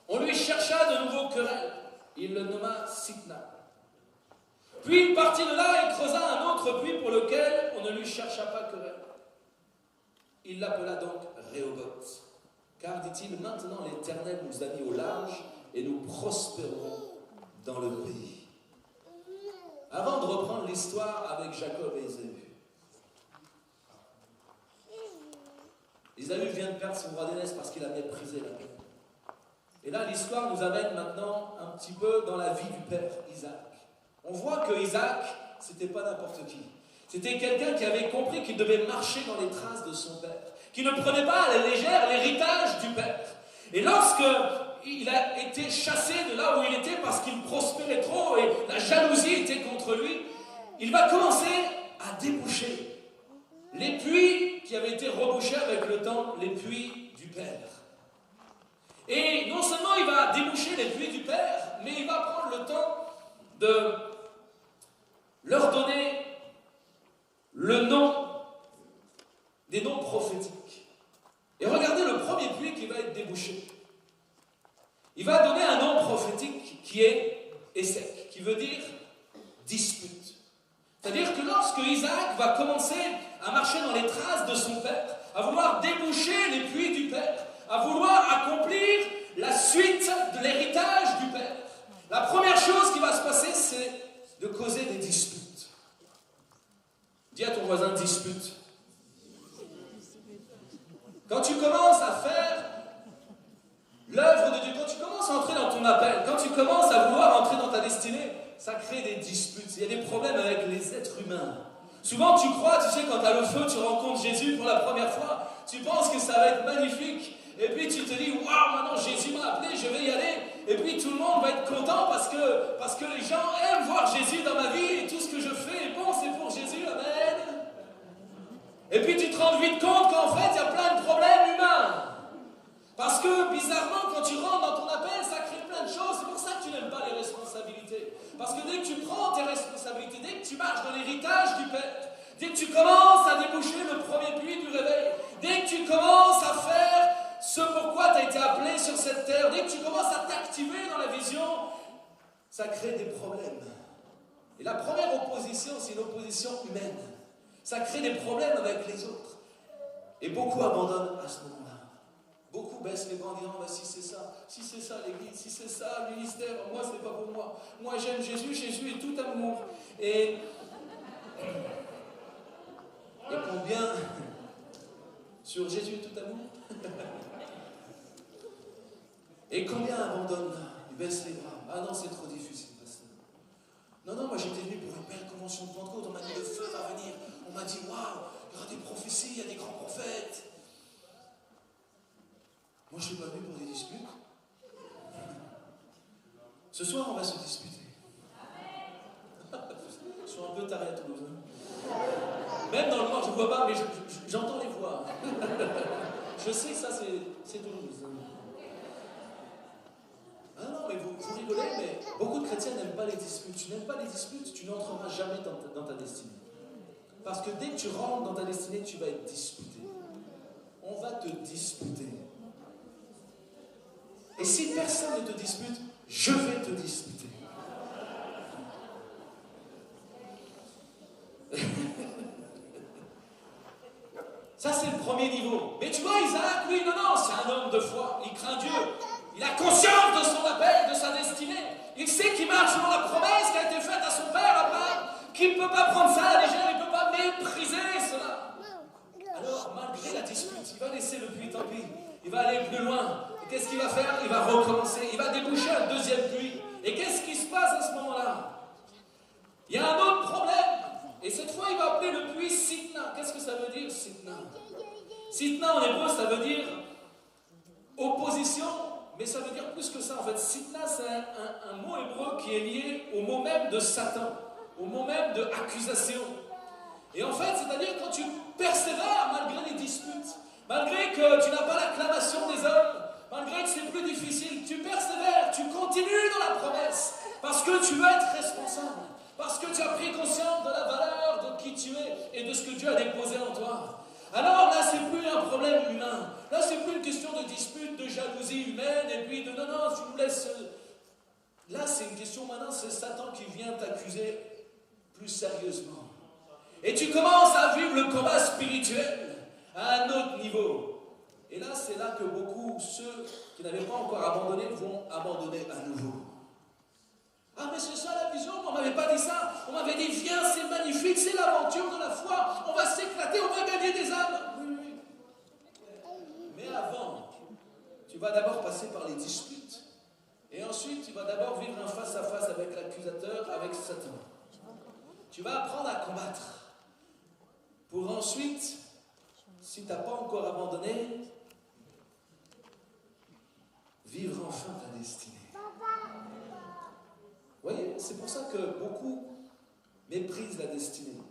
on lui chercha de nouveau querelle. Il le nomma Sitna. Puis il partit de là et creusa un autre puits pour lequel on ne lui chercha pas querelle. Il l'appela donc Rehoboth. Car, dit-il, maintenant l'Éternel nous a mis au large et nous prospérons dans le pays. Avant de reprendre l'histoire avec Jacob et Ésaü. Ésaü vient de perdre son droit d'aînesse parce qu'il a méprisé la paix. Et là, l'histoire nous amène maintenant un petit peu dans la vie du père Isaac. On voit que Isaac, c'était pas n'importe qui. C'était quelqu'un qui avait compris qu'il devait marcher dans les traces de son père, qui ne prenait pas à la légère l'héritage du père. Et lorsque il a été chassé de là où il était parce qu'il prospérait trop et la jalousie était contre lui. Il va commencer à déboucher les puits qui avaient été rebouchés avec le temps, les puits du Père. Et non seulement il va déboucher les puits du Père, mais il va prendre le temps de leur donner le nom, des noms prophétiques. Et regardez le premier puits qui va être débouché. Il va donner un nom prophétique qui est Ések, qui veut dire dispute. C'est-à-dire que lorsque Isaac va commencer à marcher dans les traces de son père, à vouloir déboucher les puits du père, à vouloir accomplir la suite de l'héritage du père, la première chose qui va se passer, c'est de causer des disputes. Dis à ton voisin dispute. Quand tu commences à faire l'œuvre de Dieu, quand tu commences à entrer dans ton appel, quand tu commences à vouloir entrer dans ta destinée, ça crée des disputes. Il y a des problèmes avec les êtres humains. Souvent tu crois, tu sais, quand tu as le feu, tu rencontres Jésus pour la première fois, tu penses que ça va être magnifique. Et puis tu te dis, waouh, maintenant Jésus m'a appelé, je vais y aller. Et puis tout le monde va être content parce que les gens aiment voir Jésus dans ma vie et tout ce que je fais est bon, c'est pour Jésus, amen. Et puis tu te rends vite compte qu'en fait, il y a plein de problèmes humains. Parce que, bizarrement, quand tu rentres dans ton appel, ça crée plein de choses. C'est pour ça que tu n'aimes pas les responsabilités. Parce que dès que tu prends tes responsabilités, dès que tu marches dans l'héritage du Père, dès que tu commences à déboucher le premier puits du réveil, dès que tu commences à faire ce pourquoi tu as été appelé sur cette terre, dès que tu commences à t'activer dans la vision, ça crée des problèmes. Et la première opposition, c'est une opposition humaine. Ça crée des problèmes avec les autres. Et beaucoup abandonnent à ce moment-là. Beaucoup baissent les bras en disant, si c'est ça l'église, si c'est ça le ministère, moi c'est pas pour moi. Moi j'aime Jésus, Jésus est tout amour. Et combien sur Jésus est tout amour? Et combien abandonnent, ils baissent les bras. Ah non, c'est trop difficile, pasteur. Non, moi j'étais venu pour une belle convention de Pentecôte, on m'a dit le feu va venir. On m'a dit, waouh, il y aura des prophéties, il y a des grands prophètes. Moi, je ne suis pas venu pour des disputes. Ce soir, on va se disputer. Je suis un peu taré à Toulouse. Même dans le noir, je ne vois pas, mais j'entends les voix. Je sais que ça, c'est Toulouse. Ah non, mais vous rigolez, mais beaucoup de chrétiens n'aiment pas les disputes. Tu n'aimes pas les disputes, tu n'entreras jamais dans ta destinée. Parce que dès que tu rentres dans ta destinée, tu vas être disputé. On va te disputer. Et si personne ne te dispute, je vais te disputer. Ça, c'est le premier niveau. Mais tu vois, Isaac, lui, non, c'est un homme de foi. Il craint Dieu. Il a conscience de son appel, de sa destinée. Il sait qu'il marche selon la promesse qui a été faite à son père, Abraham, qu'il ne peut pas prendre ça à la légère, il ne peut pas mépriser cela. Alors, malgré la dispute, il va laisser le puits, tant pis. Il va aller plus loin. Et qu'est-ce qu'il va faire? Il va recommencer. Il va déboucher un deuxième puits. Et qu'est-ce qui se passe à ce moment-là? Il y a un autre problème. Et cette fois, il va appeler le puits Sitna. Qu'est-ce que ça veut dire, Sitna? Sitna, en hébreu, ça veut dire opposition, mais ça veut dire plus que ça. En fait, Sitna, c'est un mot hébreu qui est lié au mot même de Satan, au mot même de accusation. Et en fait, c'est-à-dire quand tu persévères malgré les disputes, malgré que tu n'as pas l'acclamation des hommes, malgré que c'est plus difficile, tu persévères, tu continues dans la promesse, parce que tu veux être responsable, parce que tu as pris conscience de la valeur de qui tu es et de ce que Dieu a déposé en toi. Alors là, c'est plus un problème humain. Là, c'est plus une question de dispute, de jalousie humaine, et puis de non, tu nous laisses. Là, c'est une question maintenant, c'est Satan qui vient t'accuser plus sérieusement. Et tu commences à vivre le combat spirituel à un autre niveau. Et là, c'est là que beaucoup, ceux qui n'avaient pas encore abandonné, vont abandonner à nouveau. Ah, mais c'est ça la vision, on ne m'avait pas dit ça. On m'avait dit, viens, c'est magnifique, c'est l'aventure de la foi. On va s'éclater, on va gagner des âmes. Oui. Mais avant, tu vas d'abord passer par les disputes. Et ensuite, tu vas d'abord vivre un face-à-face avec l'accusateur, avec Satan. Tu vas apprendre à combattre. Pour ensuite, si tu n'as pas encore abandonné, vivre en enfin ta destinée. Vous voyez, c'est pour ça que beaucoup méprisent la destinée.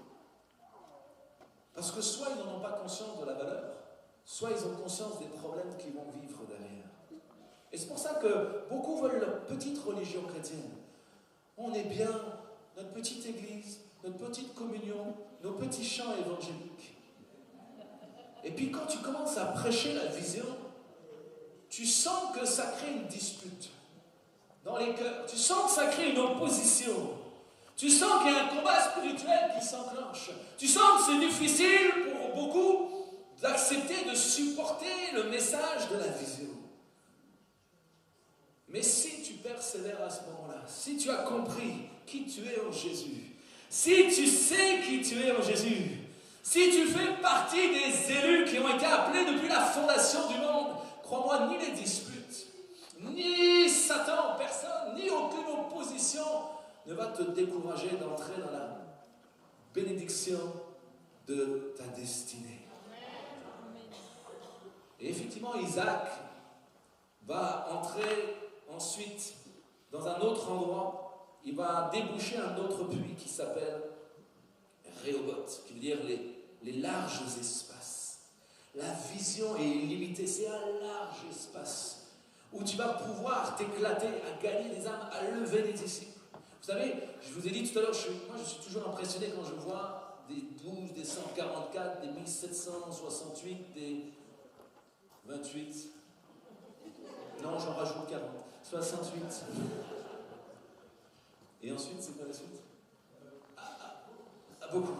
Parce que soit ils n'en ont pas conscience de la valeur, soit ils ont conscience des problèmes qu'ils vont vivre derrière. Et c'est pour ça que beaucoup veulent leur petite religion chrétienne. On est bien, notre petite église, notre petite communion, nos petits chants évangéliques. Et puis quand tu commences à prêcher la vision, tu sens que ça crée une dispute dans les cœurs. Tu sens que ça crée une opposition. Tu sens qu'il y a un combat spirituel qui s'enclenche. Tu sens que c'est difficile pour beaucoup d'accepter, de supporter le message de la vision. Mais si tu persévères à ce moment-là, si tu as compris qui tu es en Jésus, si tu sais qui tu es en Jésus, si tu fais partie des élus qui ont été appelés depuis la fondation du monde, crois-moi, ni les disputes, ni Satan, personne, ni aucune opposition ne va te décourager d'entrer dans la bénédiction de ta destinée. Et effectivement, Isaac va entrer ensuite dans un autre endroit. Il va déboucher un autre puits qui s'appelle Rehoboth, qui veut dire les larges espaces. La vision est illimitée, c'est un large espace où tu vas pouvoir t'éclater à gagner des âmes, à lever des disciples. Vous savez, je vous ai dit tout à l'heure, moi je suis toujours impressionné quand je vois des 12, des 144, des 1768, des 28. Non, j'en rajoute 40. 68. Et ensuite, c'est quoi la suite? Beaucoup.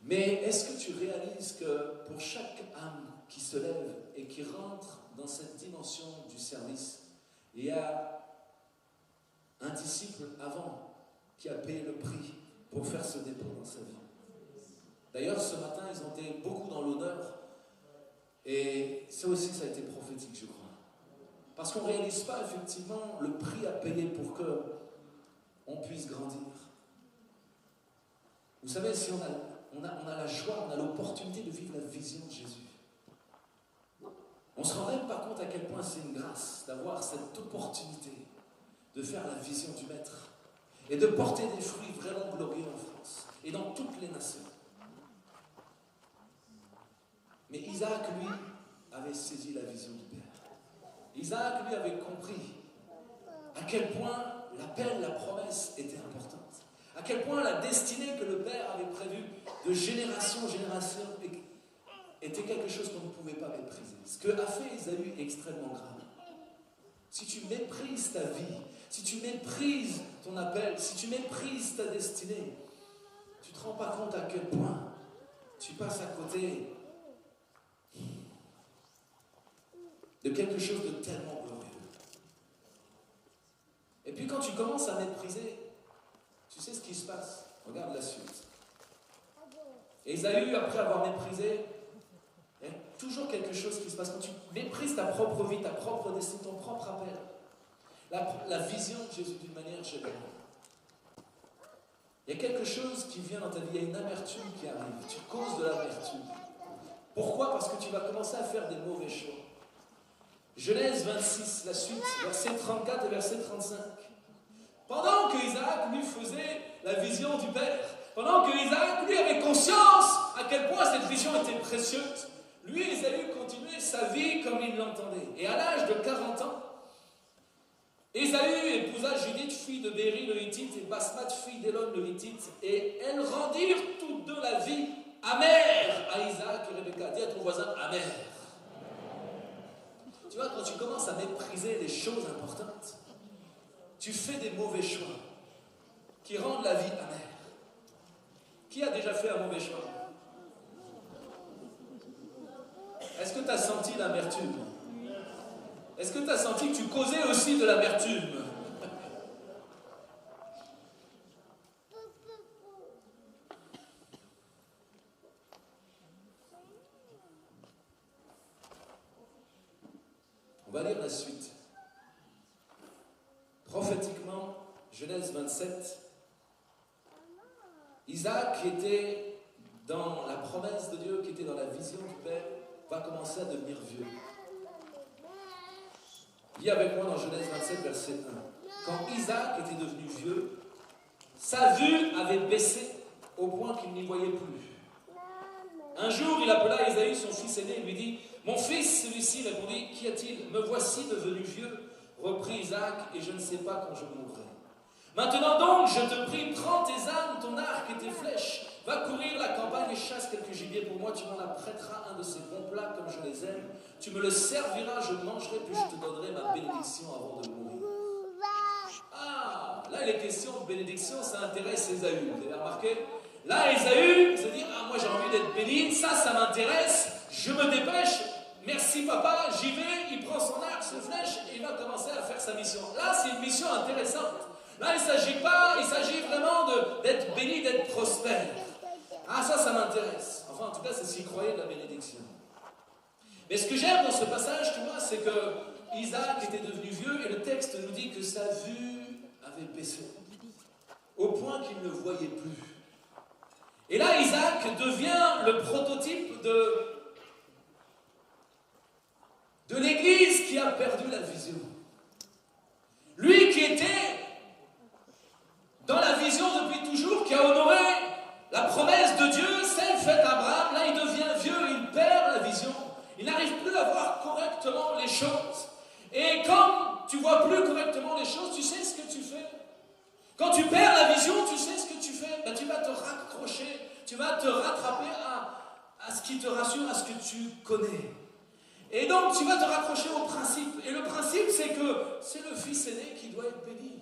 Mais est-ce que tu réalises que pour chaque âme qui se lève et qui rentre dans cette dimension du service, il y a un disciple avant qui a payé le prix pour faire ce dépôt dans sa vie. D'ailleurs, ce matin, ils ont été beaucoup dans l'honneur. Et ça aussi, ça a été prophétique, je crois. Parce qu'on ne réalise pas effectivement le prix à payer pour qu'on puisse grandir. Vous savez, si on a la joie, on a l'opportunité de vivre la vision de Jésus. On ne se rend même pas compte à quel point c'est une grâce d'avoir cette opportunité de faire la vision du Maître et de porter des fruits vraiment glorieux en France et dans toutes les nations. Mais Isaac, lui, avait saisi la vision du Père. Isaac, lui, avait compris à quel point l'appel, la promesse était importante. À quel point la destinée que le Père avait prévue de génération en génération était quelque chose qu'on ne pouvait pas mépriser. Ce que a fait Ésaü est extrêmement grave. Si tu méprises ta vie, si tu méprises ton appel, si tu méprises ta destinée, tu ne te rends pas compte à quel point tu passes à côté de quelque chose de tellement glorieux. Et puis quand tu commences à mépriser, tu sais ce qui se passe. Regarde la suite. Ésaü, après avoir méprisé, il y a toujours quelque chose qui se passe. Quand tu méprises ta propre vie, ta propre destinée, ton propre appel, la vision de Jésus d'une manière générale, il y a quelque chose qui vient dans ta vie, il y a une amertume qui arrive. Tu causes de l'amertume. Pourquoi? Parce que tu vas commencer à faire des mauvais choix. Genèse 26, la suite, verset 34 et verset 35. Pendant que Isaac, lui, faisait la vision du Père, pendant que Isaac, lui, avait conscience à quel point cette vision était précieuse, lui, Ésaü, continuait sa vie comme il l'entendait. Et à l'âge de 40 ans, Ésaü épousa Judith, fille de Béri le Hittite, et Basmat, fille d'Élon le Hittite, et elles rendirent toutes deux la vie amère à Isaac et Rebecca. Dis à ton voisin, amère. Tu vois, quand tu commences à mépriser les choses importantes, tu fais des mauvais choix qui rendent la vie amère. Qui a déjà fait un mauvais choix? Est-ce que tu as senti l'amertume? Est-ce que tu as senti que tu causais aussi de l'amertume? On va lire la suite. Prophétiquement, Genèse 27, Isaac, qui était dans la promesse de Dieu, qui était dans la vision du Père, va commencer à devenir vieux. Lis avec moi dans Genèse 27, verset 1. Quand Isaac était devenu vieux, sa vue avait baissé au point qu'il n'y voyait plus. Un jour, il appela Ésaü, son fils aîné, et lui dit « Mon fils, celui-ci répondit, qu'y a-t-il? Me voici devenu vieux. » Reprit Isaac, et je ne sais pas quand je mourrai. Maintenant donc, je te prie, prends tes armes, ton arc et tes flèches. Va courir la campagne et chasse quelques gibiers pour moi. Tu m'en apprêteras un de ces bons plats comme je les aime. Tu me le serviras, je mangerai, puis je te donnerai ma bénédiction avant de mourir. Ah, là il est question de bénédiction, ça intéresse Ésaü. Vous avez remarqué? Là, Ésaü se dit, ah moi j'ai envie d'être béni, ça m'intéresse, je me dépêche. Merci papa, j'y vais, il prend son arc, ses flèches et il va commencer à faire sa mission. Là, c'est une mission intéressante. Là, il s'agit vraiment d'être béni, d'être prospère. Ah, ça m'intéresse. Enfin, en tout cas, c'est s'il croyait de la bénédiction. Mais ce que j'aime dans ce passage, tu vois, c'est que Isaac était devenu vieux et le texte nous dit que sa vue avait baissé au point qu'il ne voyait plus. Et là, Isaac devient le prototype de l'Église qui a perdu la vision. Lui qui était dans la vision depuis toujours, qui a honoré la promesse de Dieu, celle faite à Abraham, là il devient vieux, il perd la vision. Il n'arrive plus à voir correctement les choses. Et comme tu vois plus correctement les choses, tu sais ce que tu fais. Quand tu perds la vision, tu sais ce que tu fais. Ben, tu vas te raccrocher, tu vas te rattraper à ce qui te rassure, à ce que tu connais. Et donc tu vas te raccrocher au principe. Et le principe, c'est que c'est le fils aîné qui doit être béni.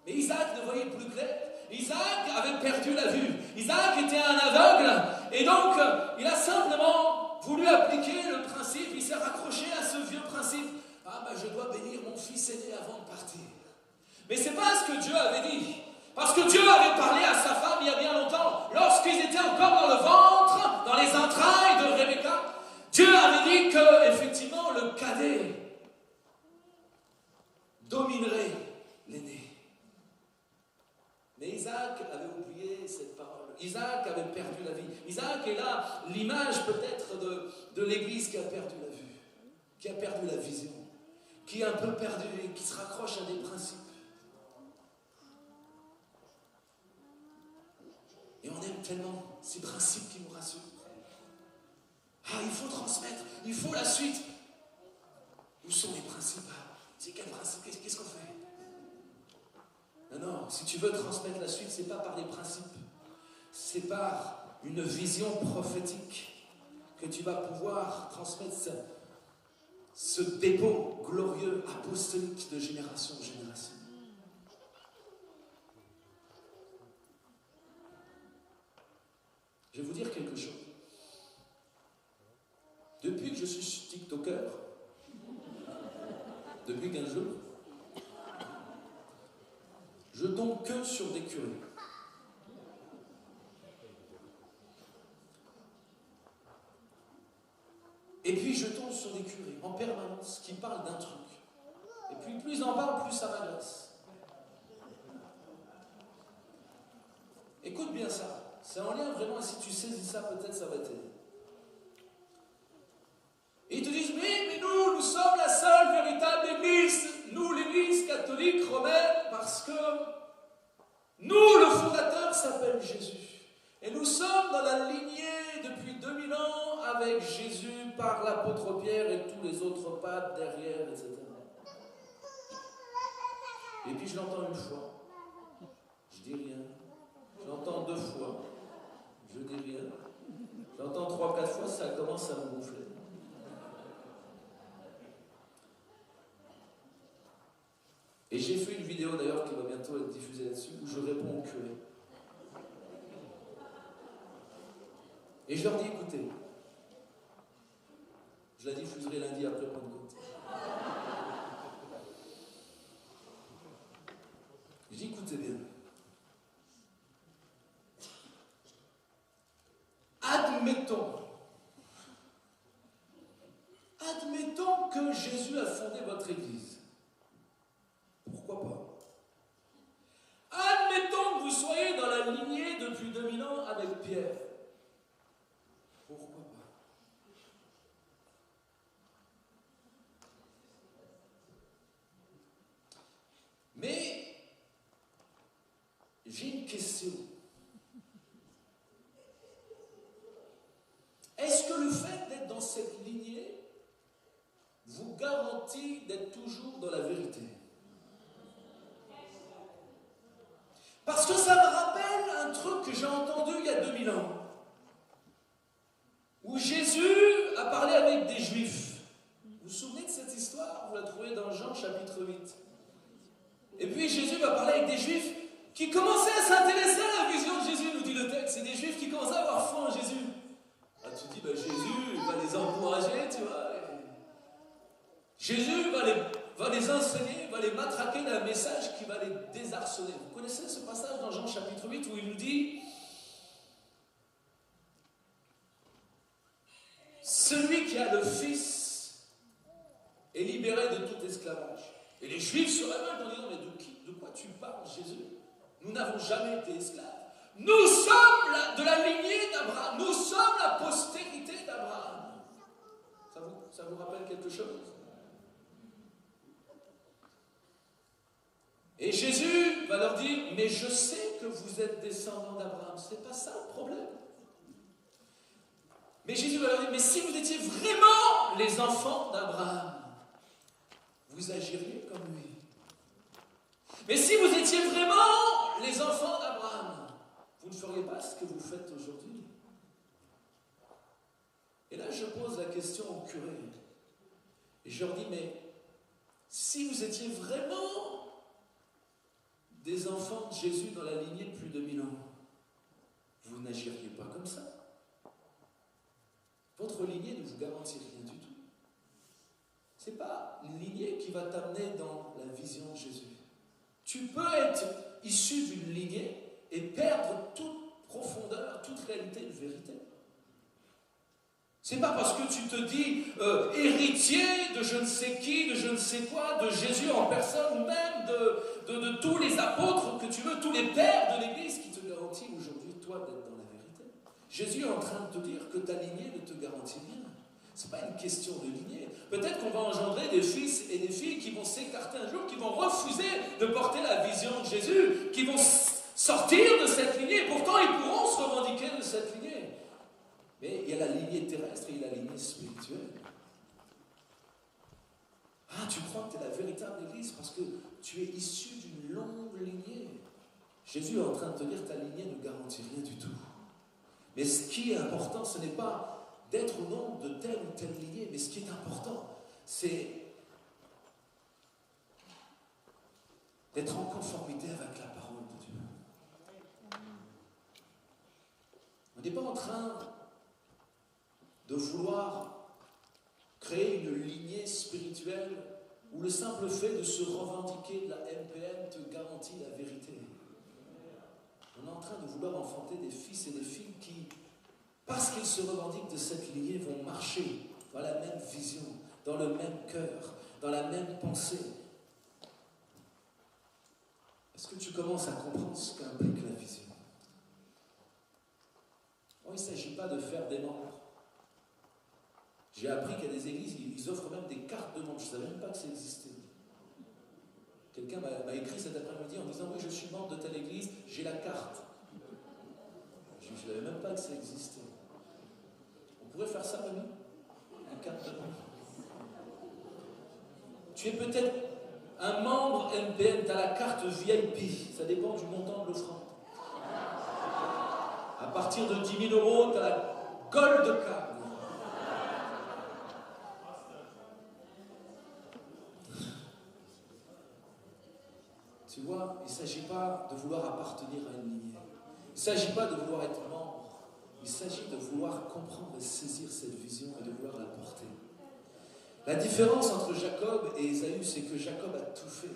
Mais Isaac ne voyait plus clair. Isaac avait perdu la vue. Isaac était un aveugle. Et donc, il a simplement voulu appliquer le principe. Il s'est raccroché à ce vieux principe. Ah ben, je dois bénir mon fils aîné avant de partir. Mais c'est pas ce que Dieu avait dit. Parce que Dieu avait parlé à sa femme il y a bien longtemps, lorsqu'ils étaient encore dans le ventre, dans les entrailles de Rebecca. Dieu avait dit que, effectivement, le cadet dominerait l'aîné. Mais Isaac avait oublié cette parole. Isaac avait perdu la vie. Isaac est là l'image peut-être de l'Église qui a perdu la vue, qui a perdu la vision, qui est un peu perdu et qui se raccroche à des principes. Et on aime tellement ces principes qui nous rassurent. Ah, il faut transmettre, il faut la suite. Où sont les principes? C'est quel principe? Qu'est-ce qu'on fait? Non, si tu veux transmettre la suite, c'est pas par des principes. C'est par une vision prophétique que tu vas pouvoir transmettre ce dépôt glorieux, apostolique de génération en génération. Je vais vous dire quelque chose. Depuis que je suis TikToker, depuis 15 jours, je tombe que sur des curés. Et puis je tombe sur des curés en permanence qui parlent d'un truc. Et puis plus ils en parlent, plus ça m'agace. Écoute bien ça. C'est en lien vraiment, si tu saisis ça, peut-être ça va t'aider. Et ils te disent, mais nous sommes la seule véritable église, nous l'église catholique romaine, parce que nous, le fondateur s'appelle Jésus. Et nous sommes dans la lignée depuis 2000 ans avec Jésus par l'apôtre Pierre et tous les autres papes derrière, etc. Et puis je l'entends une fois, je dis rien. Je l'entends 2 fois, je dis rien. Je l'entends 3-4 fois, ça commence à me gonfler. Et j'ai fait une vidéo d'ailleurs qui va bientôt être diffusée là-dessus, où je réponds aux curés. Et je leur dis, écoutez, je la diffuserai lundi après Pentecôte. Je dis, écoutez bien. Admettons que Jésus a fondé votre église. Pourquoi pas? Admettons que vous soyez dans la lignée depuis 2000 ans avec Pierre. Pourquoi pas? question. Est-ce que le fait d'être dans cette lignée vous garantit d'être toujours dans la vérité? Parce que ça me rappelle un truc que j'ai entendu il y a 2000 ans, où Jésus a parlé avec des Juifs. Vous vous souvenez de cette histoire? Vous la trouvez dans Jean chapitre 8. Et puis Jésus va parler avec des Juifs qui commençaient à s'intéresser à la vision de Jésus, nous dit le texte. C'est des Juifs qui commençaient à avoir foi en Jésus. Ah, tu dis, Jésus va les encourager, tu vois. Jésus va les enseigner, va les matraquer d'un message qui va les désarçonner. Vous connaissez ce passage dans Jean chapitre 8 où il nous dit: celui qui a le Fils est libéré de tout esclavage. Et les Juifs se révoltent en disant: mais de quoi tu parles, Jésus? Nous n'avons jamais été esclaves. Nous sommes de la lignée d'Abraham. Nous sommes la postérité d'Abraham. Ça vous rappelle quelque chose? Et Jésus va leur dire: mais je sais que vous êtes descendants d'Abraham. C'est pas ça le problème. Mais Jésus va leur dire: mais si vous étiez vraiment les enfants d'Abraham, vous agiriez comme lui. Mais si vous étiez vraiment les enfants d'Abraham, vous ne feriez pas ce que vous faites aujourd'hui. Et là, je pose la question au curé. Et je leur dis: mais si vous étiez vraiment des enfants de Jésus dans la lignée de plus de 1000 ans, vous n'agiriez pas comme ça. Votre lignée ne vous garantit rien du tout. Ce n'est pas une lignée qui va t'amener dans la vision de Jésus. Tu peux être issu d'une lignée et perdre toute profondeur, toute réalité de vérité. C'est pas parce que tu te dis héritier de je ne sais qui, de je ne sais quoi, de Jésus en personne, ou même de tous les apôtres que tu veux, tous les pères de l'Église qui te garantit aujourd'hui, toi, d'être dans la vérité. Jésus est en train de te dire que ta lignée ne te garantit rien. Ce n'est pas une question de lignée. Peut-être qu'on va engendrer des fils et des filles qui vont s'écarter un jour, qui vont refuser de porter la vision de Jésus, qui vont sortir de cette lignée. Pourtant, ils pourront se revendiquer de cette lignée. Mais il y a la lignée terrestre et il y a la lignée spirituelle. Ah, tu crois que tu es la véritable Église parce que tu es issu d'une longue lignée. Jésus est en train de te dire: ta lignée ne garantit rien du tout. Mais ce qui est important, ce n'est pas d'être au nom de telle ou telle lignée, mais ce qui est important, c'est d'être en conformité avec la parole de Dieu. On n'est pas en train de vouloir créer une lignée spirituelle où le simple fait de se revendiquer de la MPM te garantit la vérité. On est en train de vouloir enfanter des fils et des filles qui, parce qu'ils se revendiquent de cette lignée, vont marcher dans la même vision, dans le même cœur, dans la même pensée. Est-ce que tu commences à comprendre ce qu'implique la vision? Oh, il ne s'agit pas de faire des membres. J'ai appris qu'il y a des églises, ils offrent même des cartes de membres. Je ne savais même pas que ça existait. Quelqu'un m'a écrit cet après-midi en disant: oui, je suis membre de telle église, j'ai la carte. Je ne savais même pas que ça existait. On pourrait faire ça, mamie? Une carte de membre. Tu es peut-être un membre MPN, tu as la carte VIP, ça dépend du montant de l'offrande. À partir de 10 000 €, tu as la Gold Card. Tu vois, il ne s'agit pas de vouloir appartenir à une lignée. Il ne s'agit pas de vouloir être membre. Il s'agit de vouloir comprendre et saisir cette vision et de vouloir la porter. La différence entre Jacob et Ésaü, c'est que Jacob a tout fait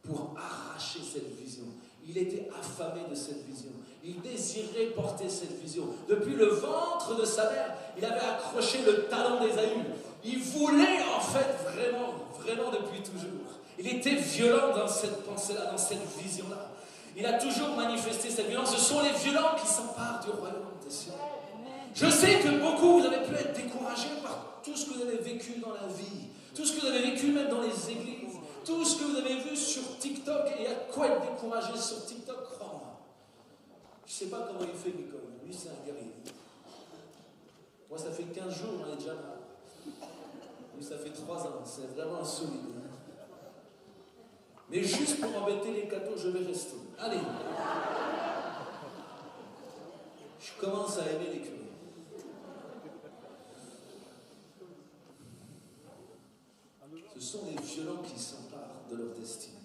pour arracher cette vision. Il était affamé de cette vision. Il désirait porter cette vision. Depuis le ventre de sa mère, il avait accroché le talon d'Ésaü. Il voulait en fait vraiment depuis toujours. Il était violent dans cette pensée-là, dans cette vision-là. Il a toujours manifesté cette violence. Ce sont les violents qui s'emparent du royaume des cieux. Je sais que beaucoup, vous avez pu être découragés par tout ce que vous avez vécu dans la vie, tout ce que vous avez vécu même dans les églises, tout ce que vous avez vu sur TikTok. Et il y a quoi être découragé sur TikTok, crois-moi. Je sais pas comment il fait, Nicole. Lui, c'est un guerrier. Moi, ça fait 15 jours, on est déjà mal. Lui, ça fait 3 ans. C'est vraiment un solide. Mais juste pour embêter les cathos, je vais rester. Allez. Je commence à aimer les curés. Ce sont les violents qui s'emparent de leur destinée.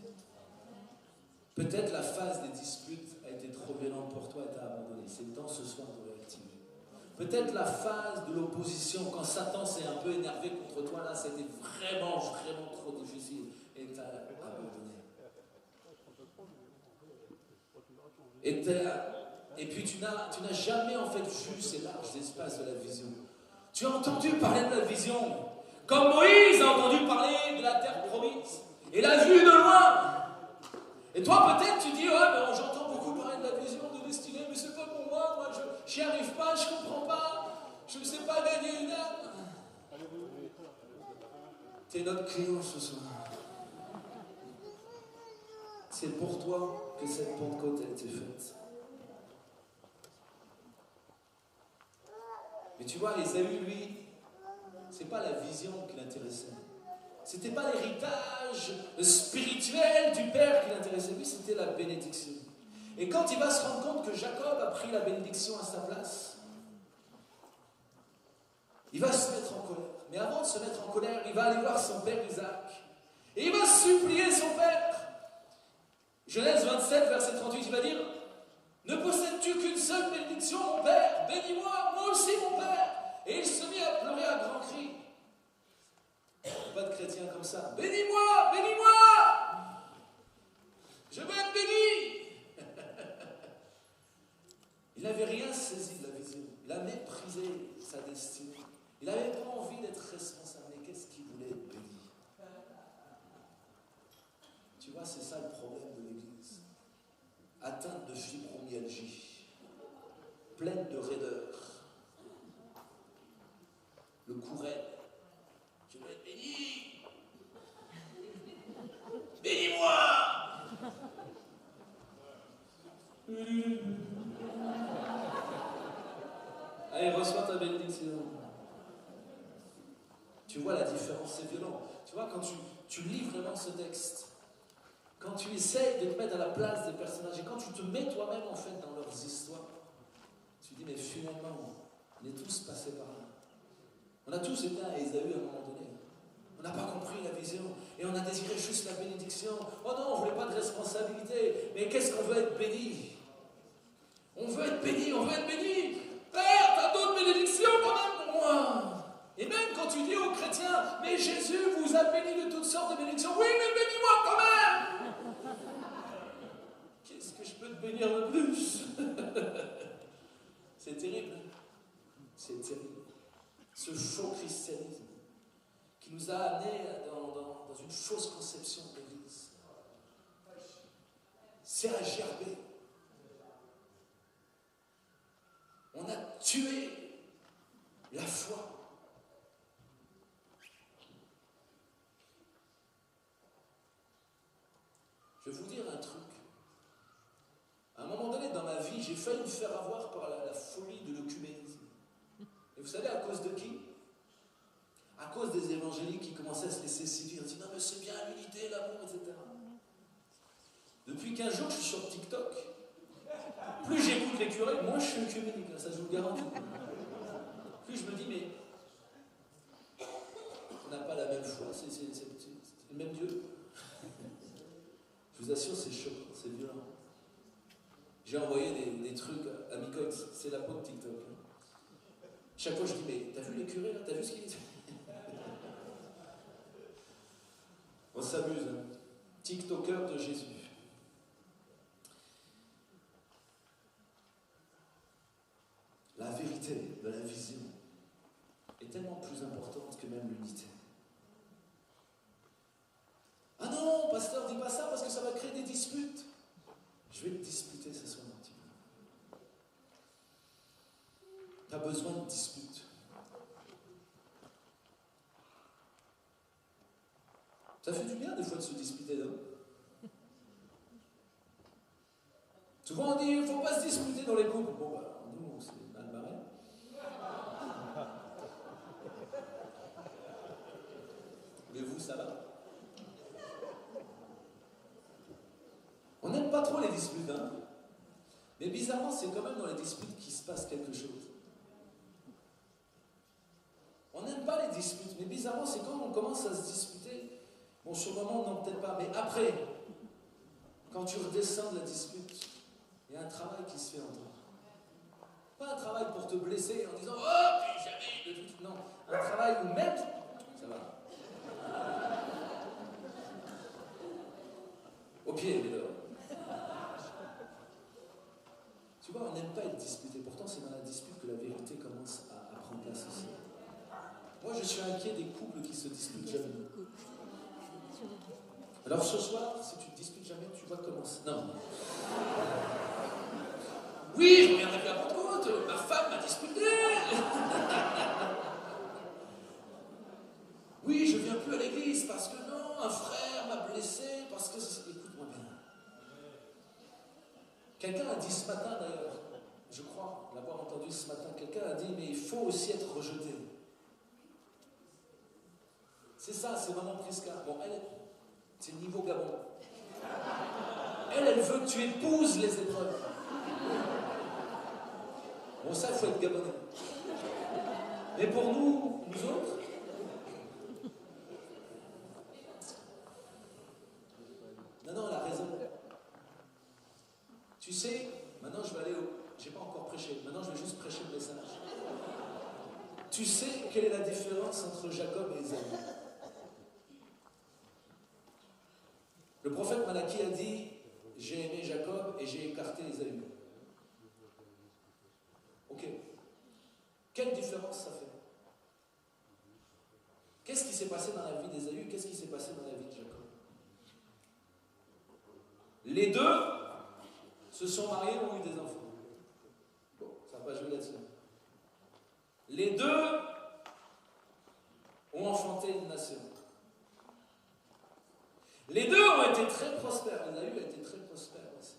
Peut-être la phase des disputes a été trop violente pour toi et t'a abandonné. C'est le temps ce soir de réactiver. Peut-être la phase de l'opposition, quand Satan s'est un peu énervé contre toi, là, c'était vraiment, vraiment trop difficile et t'a abandonné. Et puis tu n'as jamais en fait vu ces larges espaces de la vision. Tu as entendu parler de la vision, comme Moïse a entendu parler de la terre promise, et l'a vue de loin. Et toi peut-être tu dis, ouais, ben, j'entends beaucoup parler de la vision, de destinée, mais c'est pas pour moi, je n'y arrive pas, je comprends pas, je ne sais pas gagner une âme. Tu es notre client ce soir. C'est pour toi que cette Pentecôte a été faite. Mais tu vois, Ésaü, lui, c'est pas la vision qui l'intéressait. C'était pas l'héritage spirituel du père qui l'intéressait. Lui, c'était la bénédiction. Et quand il va se rendre compte que Jacob a pris la bénédiction à sa place, il va se mettre en colère. Mais avant de se mettre en colère, il va aller voir son père Isaac. Et il va supplier son père. Genèse 27, verset 38, il va dire: ne possèdes-tu qu'une seule bénédiction, mon père? Bénis-moi, moi aussi, mon père. Et il se mit à pleurer à grands cris. Pas de chrétien comme ça. Bénis-moi, bénis-moi. Je veux être béni. Il n'avait rien saisi de la vision. Il a méprisé sa destinée. Il n'avait pas envie d'être responsable. Mais qu'est-ce qu'il voulait être béni? Tu vois, c'est ça le problème de l'Église. Atteinte de fibromyalgie, pleine de raideur, le courret. Je veux être béni. Bénis-moi. Allez, reçois ta bénédiction. Tu vois la différence, c'est violent. Tu vois, quand tu lis vraiment ce texte, quand tu essayes de te mettre à la place des personnages et quand tu te mets toi-même en fait dans leurs histoires, tu dis mais finalement, on est tous passés par là. On a tous été à Ésaü à un moment donné. On n'a pas compris la vision et on a désiré juste la bénédiction. Oh non, on ne voulait pas de responsabilité. Mais qu'est-ce qu'on veut être béni? On veut être béni, on veut être béni. Père, t'as d'autres bénédictions quand même pour moi. Et même quand tu dis aux chrétiens, mais Jésus vous a béni de toutes sortes de bénédictions. Oui, mais bénis-moi quand même. Qu'est-ce que je peux te bénir de plus? C'est terrible. C'est terrible. Ce faux christianisme qui nous a amenés dans une fausse conception de l'Église. C'est à gerber. On a tué la foi. Je vais vous dire un truc. À un moment donné dans ma vie, j'ai failli me faire avoir par la folie de l'œcuménisme. Et vous savez à cause de qui? À cause des évangéliques qui commençaient à se laisser séduire. Ils disent non mais c'est bien l'unité, l'amour, etc. Depuis 15 jours, je suis sur TikTok. Plus j'écoute les curés, moins je suis œcuménique, ça je vous le garantis. Plus je me dis mais on n'a pas la même foi, c'est le même Dieu. Je vous assure, c'est choquant, c'est violent. J'ai envoyé des trucs à Mikox, c'est la peau de TikTok. Chaque fois je dis mais t'as vu les curés là, t'as vu ce qu'ils disent? On s'amuse, hein. TikToker de Jésus. La vérité de la vision est tellement plus importante que même l'unité. Ah non, pasteur, dis pas ça parce que ça va créer des disputes. Je vais te disputer ce soir, mon petit peu. Tu as besoin de disputes. Ça fait du bien des fois de se disputer, non? Souvent on dit, il ne faut pas se disputer dans les couples. Bon, bah, nous, on s'est mal barré. Mais vous, ça va? On n'aime pas trop les disputes, hein? Mais bizarrement, c'est quand même dans les disputes qu'il se passe quelque chose. On n'aime pas les disputes, mais bizarrement, c'est quand on commence à se disputer. Bon, sur le moment, non, peut-être pas, mais après, quand tu redescends de la dispute, il y a un travail qui se fait en toi. Pas un travail pour te blesser en disant « Oh, puis jamais de tout. » Non, un travail où même... Ça va. Au pied, mais là. Tu vois, on n'aime pas être disputé. Pourtant, c'est dans la dispute que la vérité commence à prendre place aussi. Moi, je suis inquiet des couples qui se disputent jamais. Alors ce soir, si tu te disputes jamais, tu vas commencer. Non. Oui, je reviendrai plus à votre compte. Ma femme m'a disputé. Oui, je viens plus à l'église parce que non, un frère m'a blessé, parce que... Écoute-moi bien. Quelqu'un a dit ce matin d'ailleurs, je crois l'avoir entendu ce matin, quelqu'un a dit, mais il faut aussi être rejeté. C'est ça, c'est Maman Prisca. Bon, elle, c'est niveau Gabon. Elle veut que tu épouses les épreuves. Bon, ça, il faut être gabonais. Mais pour nous autres, non, elle a raison. Tu sais, maintenant je vais aller au... J'ai pas encore prêché, maintenant je vais juste prêcher le message. Tu sais quelle est la différence entre Jacob et Ésaü? Le prophète Malachie a dit, j'ai aimé Jacob et j'ai écarté Ésaü. Ok. Quelle différence ça fait? Qu'est-ce qui s'est passé dans la vie d'Ésaü? Qu'est-ce qui s'est passé dans la vie de Jacob? Les deux se sont mariés et ont eu des enfants. Bon, ça va pas jouer là-dessus. Les deux ont enfanté une nation. Les deux ont été très prospères. Ésaü a été très prospère aussi.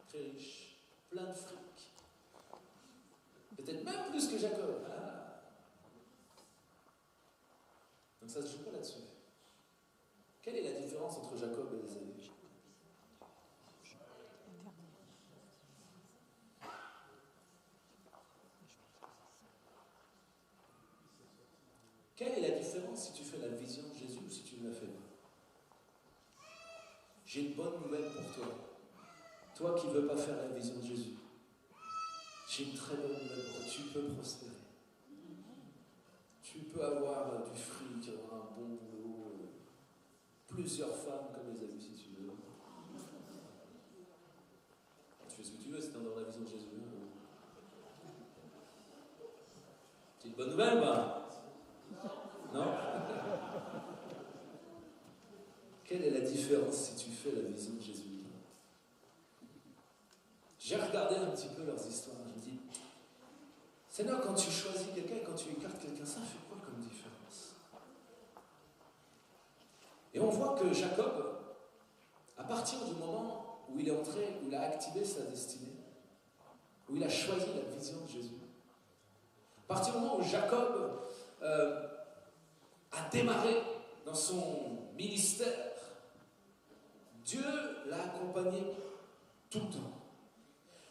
Très riche. Plein de fric. Peut-être même plus que Jacob. Ah. Donc ça se joue pas là-dessus. Quelle est la différence entre Jacob et Ésaü? Quelle est la différence si tu fais la vision de Jésus ou si tu ne la fais pas? J'ai une bonne nouvelle pour toi. Toi qui ne veux pas faire la vision de Jésus, j'ai une très bonne nouvelle pour toi. Tu peux prospérer. Tu peux avoir du fric, avoir un bon boulot, plusieurs femmes comme les amis si tu veux. Tu fais ce que tu veux, c'est dans la vision de Jésus. C'est une bonne nouvelle, bah? Non? Quelle est la différence si tu fais la vision de Jésus? J'ai regardé un petit peu leurs histoires. Je me dis, Seigneur, quand tu choisis quelqu'un et quand tu écartes quelqu'un, ça fait quoi comme différence? Et on voit que Jacob, à partir du moment où il est entré, où il a activé sa destinée, où il a choisi la vision de Jésus, à partir du moment où Jacob a démarré dans son ministère, Dieu l'a accompagné tout le temps.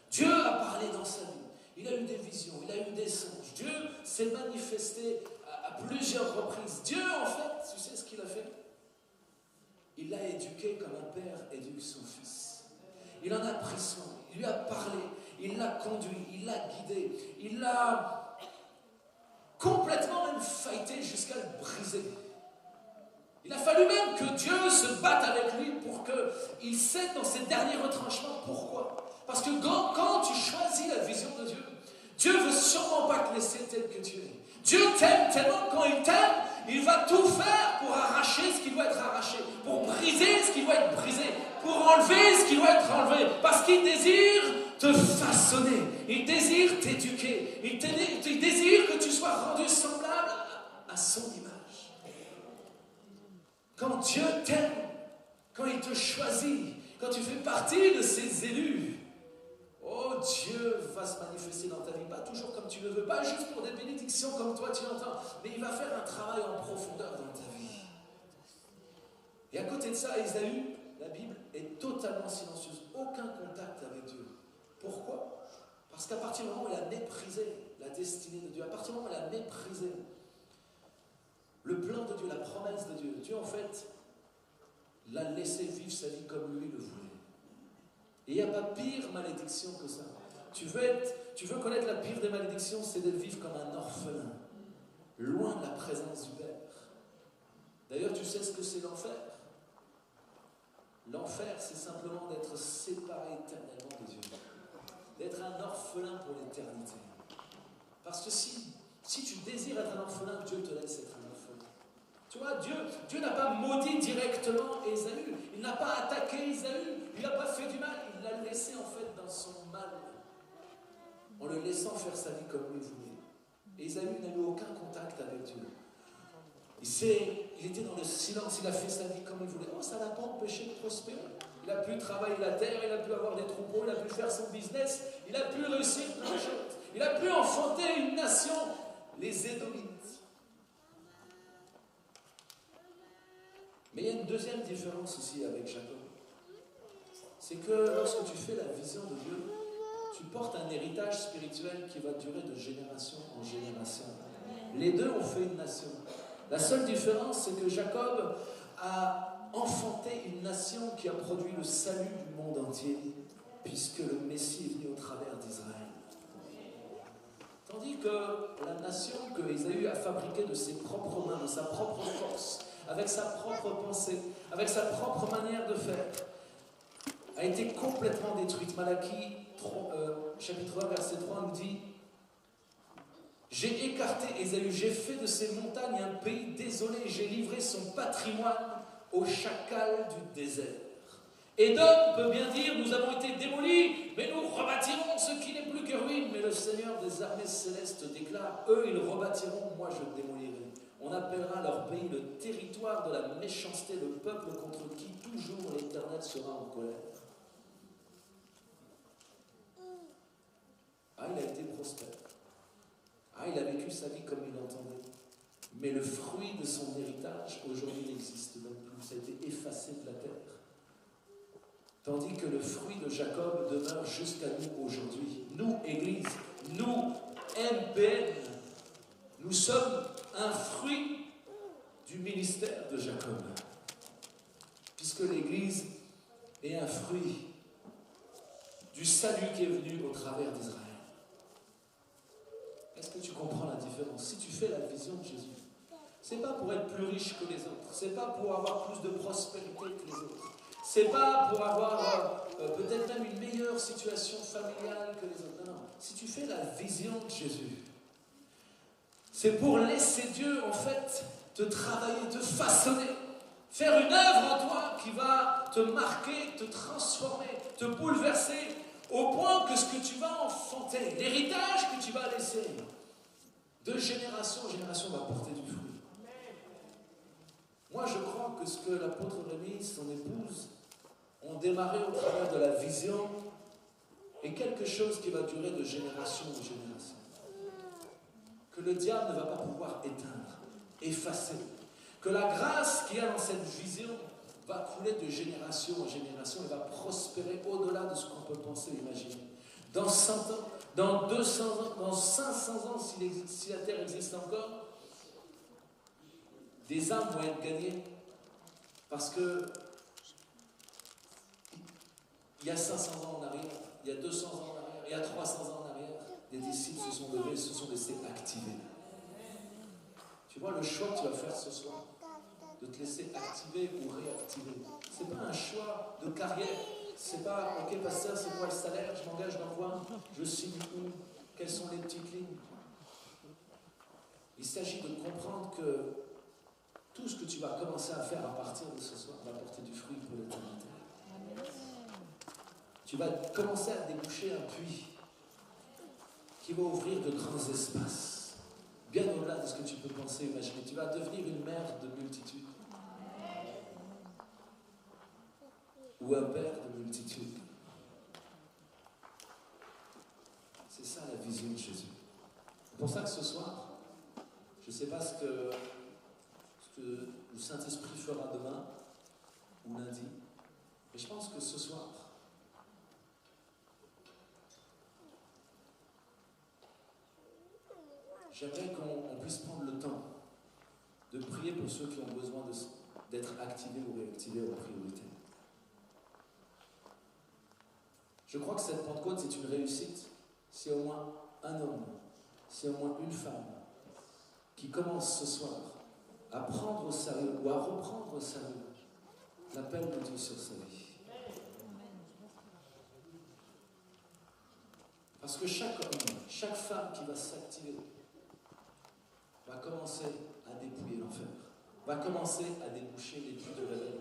Dieu a parlé dans sa vie. Il a eu des visions, il a eu des songes. Dieu s'est manifesté à plusieurs reprises. Dieu, en fait, tu sais ce qu'il a fait? Il l'a éduqué comme un père éduque son fils. Il en a pris soin, il lui a parlé, il l'a conduit, il l'a guidé, il l'a complètement même fighté jusqu'à le briser. Il a fallu même que Dieu se batte avec lui pour qu'il cède dans ses derniers retranchements. Pourquoi? Parce que quand tu choisis la vision de Dieu, Dieu ne veut sûrement pas te laisser tel que tu es. Dieu t'aime tellement, quand il t'aime, il va tout faire pour arracher ce qui doit être arraché, pour briser ce qui doit être brisé, pour enlever ce qui doit être enlevé, parce qu'il désire te façonner, il désire t'éduquer, il désire que tu sois rendu semblable à son image. Quand Dieu t'aime, quand il te choisit, quand tu fais partie de ses élus, oh, Dieu va se manifester dans ta vie, pas toujours comme tu le veux, pas juste pour des bénédictions comme toi tu l'entends, mais il va faire un travail en profondeur dans ta vie. Et à côté de ça, Ésaü, la Bible est totalement silencieuse, aucun contact avec Dieu. Pourquoi? Parce qu'à partir du moment où il a méprisé la destinée de Dieu, à partir du moment où il a méprisé le plan de Dieu, la promesse de Dieu, Dieu en fait l'a laissé vivre sa vie comme lui le voulait. Et il n'y a pas pire malédiction que ça. Tu veux connaître la pire des malédictions, c'est de vivre comme un orphelin, loin de la présence du Père. D'ailleurs, tu sais ce que c'est l'enfer? L'enfer, c'est simplement d'être séparé éternellement de Dieu. D'être un orphelin pour l'éternité. Parce que si tu désires être un orphelin, Dieu te laisse être un orphelin. Tu vois, Dieu n'a pas maudit directement Ésaü. Il n'a pas attaqué Ésaü. Il n'a pas fait du mal. Il l'a laissé en fait dans son mal. En le laissant faire sa vie comme lui voulait. Ésaü n'a eu aucun contact avec Dieu. Il était dans le silence, il a fait sa vie comme il voulait. Oh, ça l'a pas empêché de prospérer. Il a pu travailler la terre, il a pu avoir des troupeaux, il a pu faire son business, il a pu réussir plein de choses. Il a pu enfanter une nation, les Édomites. Mais il y a une deuxième différence aussi avec Jacob. C'est que lorsque tu fais la vision de Dieu, tu portes un héritage spirituel qui va durer de génération en génération. Les deux ont fait une nation. La seule différence, c'est que Jacob a enfanté une nation qui a produit le salut du monde entier, puisque le Messie est venu au travers d'Israël. Tandis que la nation que Ésaü a fabriquée de ses propres mains, de sa propre force, avec sa propre pensée, avec sa propre manière de faire, a été complètement détruite. Malachie, chapitre 1, verset 3 nous dit: j'ai écarté Ésaü, j'ai fait de ces montagnes un pays désolé, j'ai livré son patrimoine aux chacals du désert. Édom peut bien dire: nous avons été démolis, mais nous rebâtirons ce qui n'est plus que ruine. Mais le Seigneur des armées célestes déclare: eux ils rebâtiront, moi je démolirai. On appellera leur pays le territoire de la méchanceté, le peuple contre qui toujours l'Éternel sera en colère. Ah, il a été prospère. Ah, il a vécu sa vie comme il l'entendait. Mais le fruit de son héritage, aujourd'hui, n'existe même plus. Ça a été effacé de la terre. Tandis que le fruit de Jacob demeure jusqu'à nous aujourd'hui. Nous, Église, nous, MPN, nous sommes un fruit du ministère de Jacob. Puisque l'Église est un fruit du salut qui est venu au travers d'Israël. Est-ce que tu comprends la différence? Si tu fais la vision de Jésus, c'est pas pour être plus riche que les autres, c'est pas pour avoir plus de prospérité que les autres, c'est pas pour avoir peut-être même une meilleure situation familiale que les autres. Non, non. Si tu fais la vision de Jésus, c'est pour laisser Dieu en fait te travailler, te façonner, faire une œuvre en toi qui va te marquer, te transformer, te bouleverser, au point que ce que tu vas enfanter, l'héritage que tu vas laisser, de génération en génération va porter du fruit. Moi, je crois que ce que l'apôtre Rémi, son épouse, ont démarré au travers de la vision est quelque chose qui va durer de génération en génération. Que le diable ne va pas pouvoir éteindre, effacer. Que la grâce qu'il y a dans cette vision va couler de génération en génération et va prospérer au-delà de ce qu'on peut penser et imaginer. Dans 100 ans, dans 200 ans, dans 500 ans, si la Terre existe encore, des âmes vont être gagnées parce que il y a 500 ans en arrière, il y a 200 ans en arrière, il y a 300 ans en arrière, des disciples se sont levés, se sont laissés activer. Tu vois le choix que tu vas faire ce soir, de te laisser activer ou réactiver. Ce n'est pas un choix de carrière. C'est pas, ok pasteur, c'est quoi le salaire, je m'engage dans quoi, je signe où, quelles sont les petites lignes. Il s'agit de comprendre que tout ce que tu vas commencer à faire à partir de ce soir va porter du fruit pour l'éternité. Tu vas commencer à déboucher un puits qui va ouvrir de grands espaces, bien au-delà de ce que tu peux penser, imaginer. Tu vas devenir une mère de multitudes. Ou un père de multitudes. ça la vision de Jésus. C'est pour ça que ce soir, je ne sais pas ce que le Saint-Esprit fera demain ou lundi, mais je pense que ce soir, j'aimerais qu'on puisse prendre le temps de prier pour ceux qui ont besoin d'être activés ou réactivés en priorité. Je crois que cette Pentecôte, c'est une réussite si au moins un homme, si au moins une femme qui commence ce soir à prendre au sérieux ou à reprendre au sérieux l'appel de Dieu sur sa vie. Parce que chaque homme, chaque femme qui va s'activer va commencer à dépouiller l'enfer, va commencer à déboucher les puits de réveil.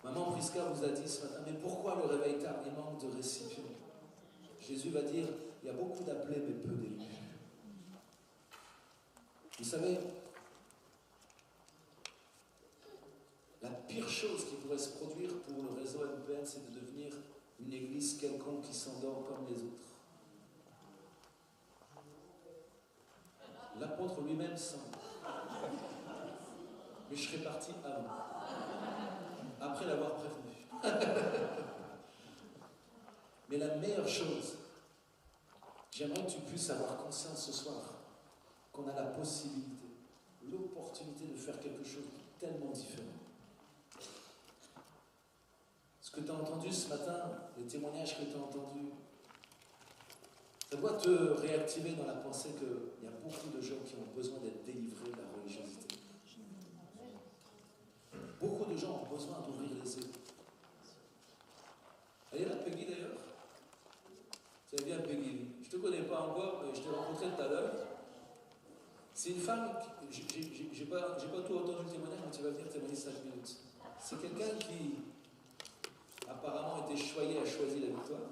Maman Prisca vous a dit ce matin, mais pourquoi le réveil tard? Il manque de récipients. Jésus va dire, il y a beaucoup d'appelés mais peu d'élus. Vous savez, la pire chose qui pourrait se produire pour le réseau MPN, c'est de devenir une église quelconque qui s'endort comme les autres. L'apôtre lui-même s'en va. Mais je serais parti avant, après l'avoir prévenu. Mais la meilleure chose, j'aimerais que tu puisses avoir conscience ce soir qu'on a la possibilité, l'opportunité de faire quelque chose de tellement différent. Ce que tu as entendu ce matin, les témoignages que tu as entendus, ça doit te réactiver dans la pensée qu'il y a beaucoup de gens qui ont besoin d'être délivrés de la religiosité. Beaucoup de gens ont besoin d'ouvrir les yeux. Elle est là, Peggy d'ailleurs. C'est bien Peggy. Je ne te connais pas encore, mais je t'ai rencontré tout à l'heure. C'est une femme, j'ai pas tout entendu le témoignage, mais tu vas venir témoigner 5 minutes. C'est quelqu'un qui apparemment était choyé, a choisi la victoire.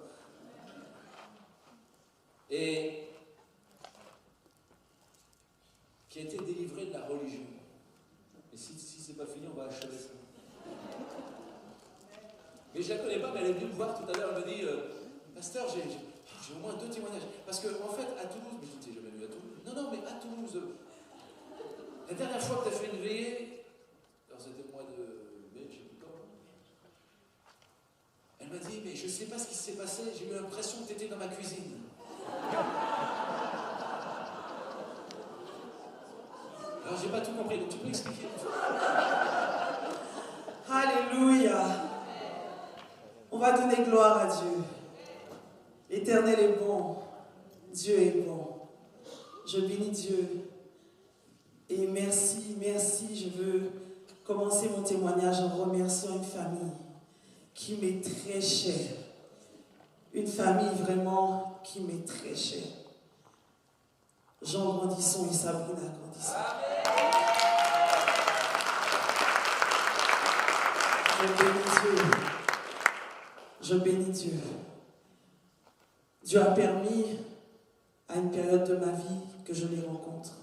Et qui a été délivré de la religion. Et si c'est pas fini, on va achever ça. Mais je la connais pas, mais elle est venue me voir tout à l'heure, elle me dit Pasteur, j'ai au moins 2 témoignages. Parce qu'en fait, à Toulouse, mais je ne t'ai jamais vu à Toulouse. Non, mais à Toulouse, la dernière fois que tu as fait une veillée, alors c'était le mois de mai, je ne sais plus quand. Elle m'a dit, mais je ne sais pas ce qui s'est passé, j'ai eu l'impression que tu étais dans ma cuisine. Alors j'ai pas tout compris, donc tu peux expliquer? Alléluia. On va donner gloire à Dieu. L'Éternel est bon. Dieu est bon. Je bénis Dieu. Et merci. Je veux commencer mon témoignage en remerciant une famille qui m'est très chère. Une famille vraiment qui m'est très chère. Jean Grandisson et Sabrina Grandisson. Je bénis Dieu. Dieu a permis à une période de ma vie que je les rencontre.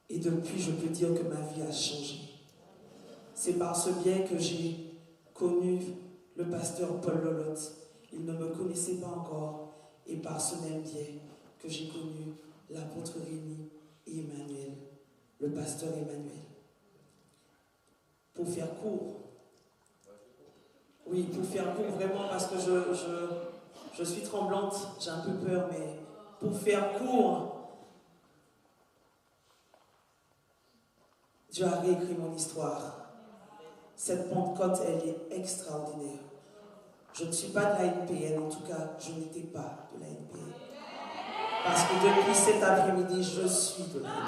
Et depuis, je peux dire que ma vie a changé. C'est par ce biais que j'ai connu le pasteur Paul Lolotte. Il ne me connaissait pas encore. Et par ce même biais que j'ai connu l'apôtre Rémi et Emmanuel, le pasteur Emmanuel. Pour faire court, vraiment, parce que je suis tremblante, j'ai un peu peur, mais pour faire court, Dieu a réécrit mon histoire. Cette Pentecôte, elle est extraordinaire. Je ne suis pas de la NPN, en tout cas, je n'étais pas de la NPN. Parce que depuis cet après-midi, je suis de la NPN.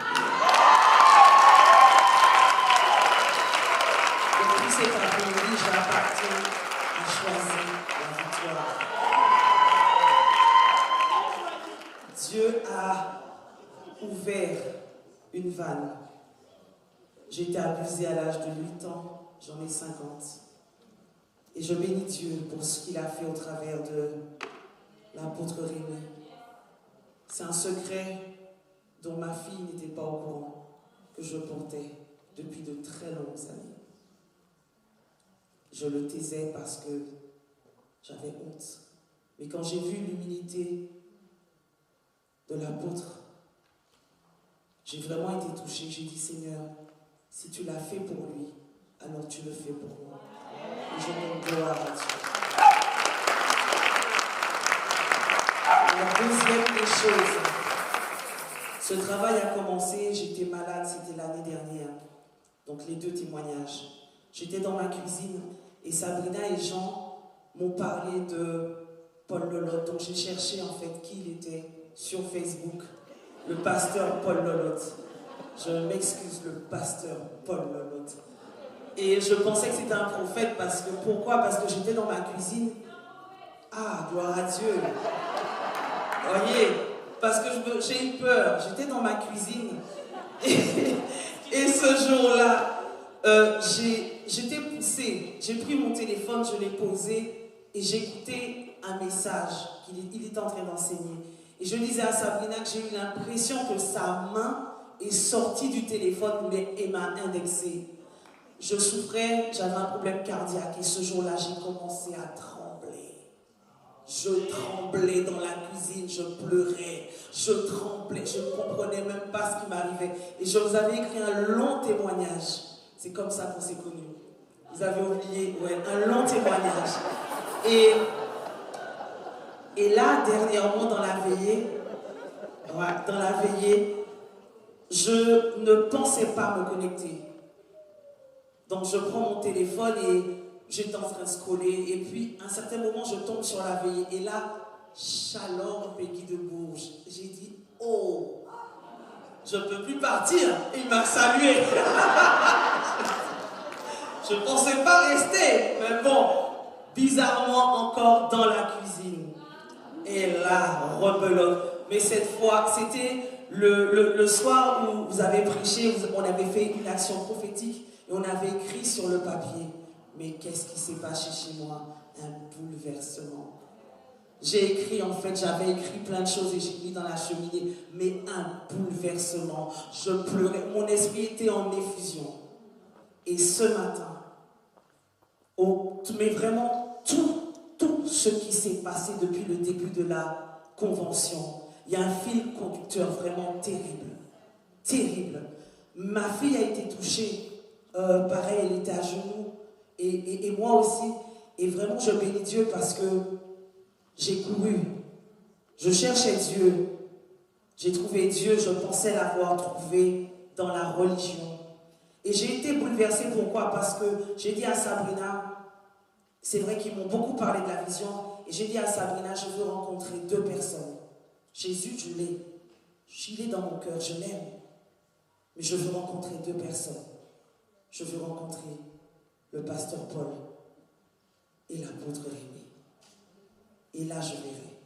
Depuis cet après-midi, j'appartiens à choisir la victoire. Dieu a ouvert une vanne. J'ai été abusée à l'âge de 8 ans, j'en ai 50. Et je bénis Dieu pour ce qu'il a fait au travers de l'apôtre Rémi. C'est un secret dont ma fille n'était pas au courant, que je portais depuis de très longues années. Je le taisais parce que j'avais honte. Mais quand j'ai vu l'humilité de l'apôtre, j'ai vraiment été touchée. J'ai dit, Seigneur, si tu l'as fait pour lui, alors tu le fais pour moi. Et je donne gloire à Dieu. La deuxième des choses, ce travail a commencé, j'étais malade, c'était l'année dernière. Donc les deux témoignages. J'étais dans ma cuisine et Sabrina et Jean m'ont parlé de Paul Lolotte. Donc j'ai cherché en fait qui il était sur Facebook. Le pasteur Paul Lolotte. Je m'excuse, le pasteur Paul Lolotte. Et je pensais que c'était un prophète parce que, pourquoi? Parce que j'étais dans ma cuisine. Ah, gloire à Dieu. Vous voyez, parce que j'ai eu peur. J'étais dans ma cuisine. Et ce jour-là, j'étais poussée. J'ai pris mon téléphone, je l'ai posé et j'écoutais un message qu'il était en train d'enseigner. Et je disais à Sabrina que j'ai eu l'impression que sa main est sortie du téléphone et m'a indexée. Je souffrais, j'avais un problème cardiaque et ce jour-là, j'ai commencé à trembler. Je tremblais dans la cuisine, je pleurais, je tremblais, je ne comprenais même pas ce qui m'arrivait. Et je vous avais écrit un long témoignage. C'est comme ça qu'on s'est connus. Vous avez oublié, ouais, un long témoignage. Et là, dernièrement, dans la veillée, je ne pensais pas me connecter. Donc je prends mon téléphone et j'étais en train de scroller. Et puis, à un certain moment, je tombe sur la veillée. Et là, Shalom Peggy de Bourges. J'ai dit, oh, je ne peux plus partir. Et il m'a salué. Je ne pensais pas rester. Mais bon, bizarrement, encore dans la cuisine. Et là, rebelote. Mais cette fois, c'était le soir où vous avez prêché, on avait fait une action prophétique et on avait écrit sur le papier. Mais qu'est-ce qui s'est passé chez moi? Un bouleversement. J'ai écrit, en fait, j'avais écrit plein de choses et j'ai mis dans la cheminée, mais un bouleversement. Je pleurais, mon esprit était en effusion. Et ce matin, mais vraiment tout ce qui s'est passé depuis le début de la convention, il y a un fil conducteur vraiment terrible. Terrible. Ma fille a été touchée. Pareil, elle était à genoux. Et moi aussi. Et vraiment, je bénis Dieu parce que j'ai couru. Je cherchais Dieu. J'ai trouvé Dieu. Je pensais l'avoir trouvé dans la religion. Et j'ai été bouleversée. Pourquoi? Parce que j'ai dit à Sabrina, c'est vrai qu'ils m'ont beaucoup parlé de la vision. Et j'ai dit à Sabrina, je veux rencontrer deux personnes. Jésus, je l'ai. Il est dans mon cœur, je l'aime. Mais je veux rencontrer deux personnes. Je veux rencontrer le pasteur Paul et l'apôtre Rémi. Et là, je verrai.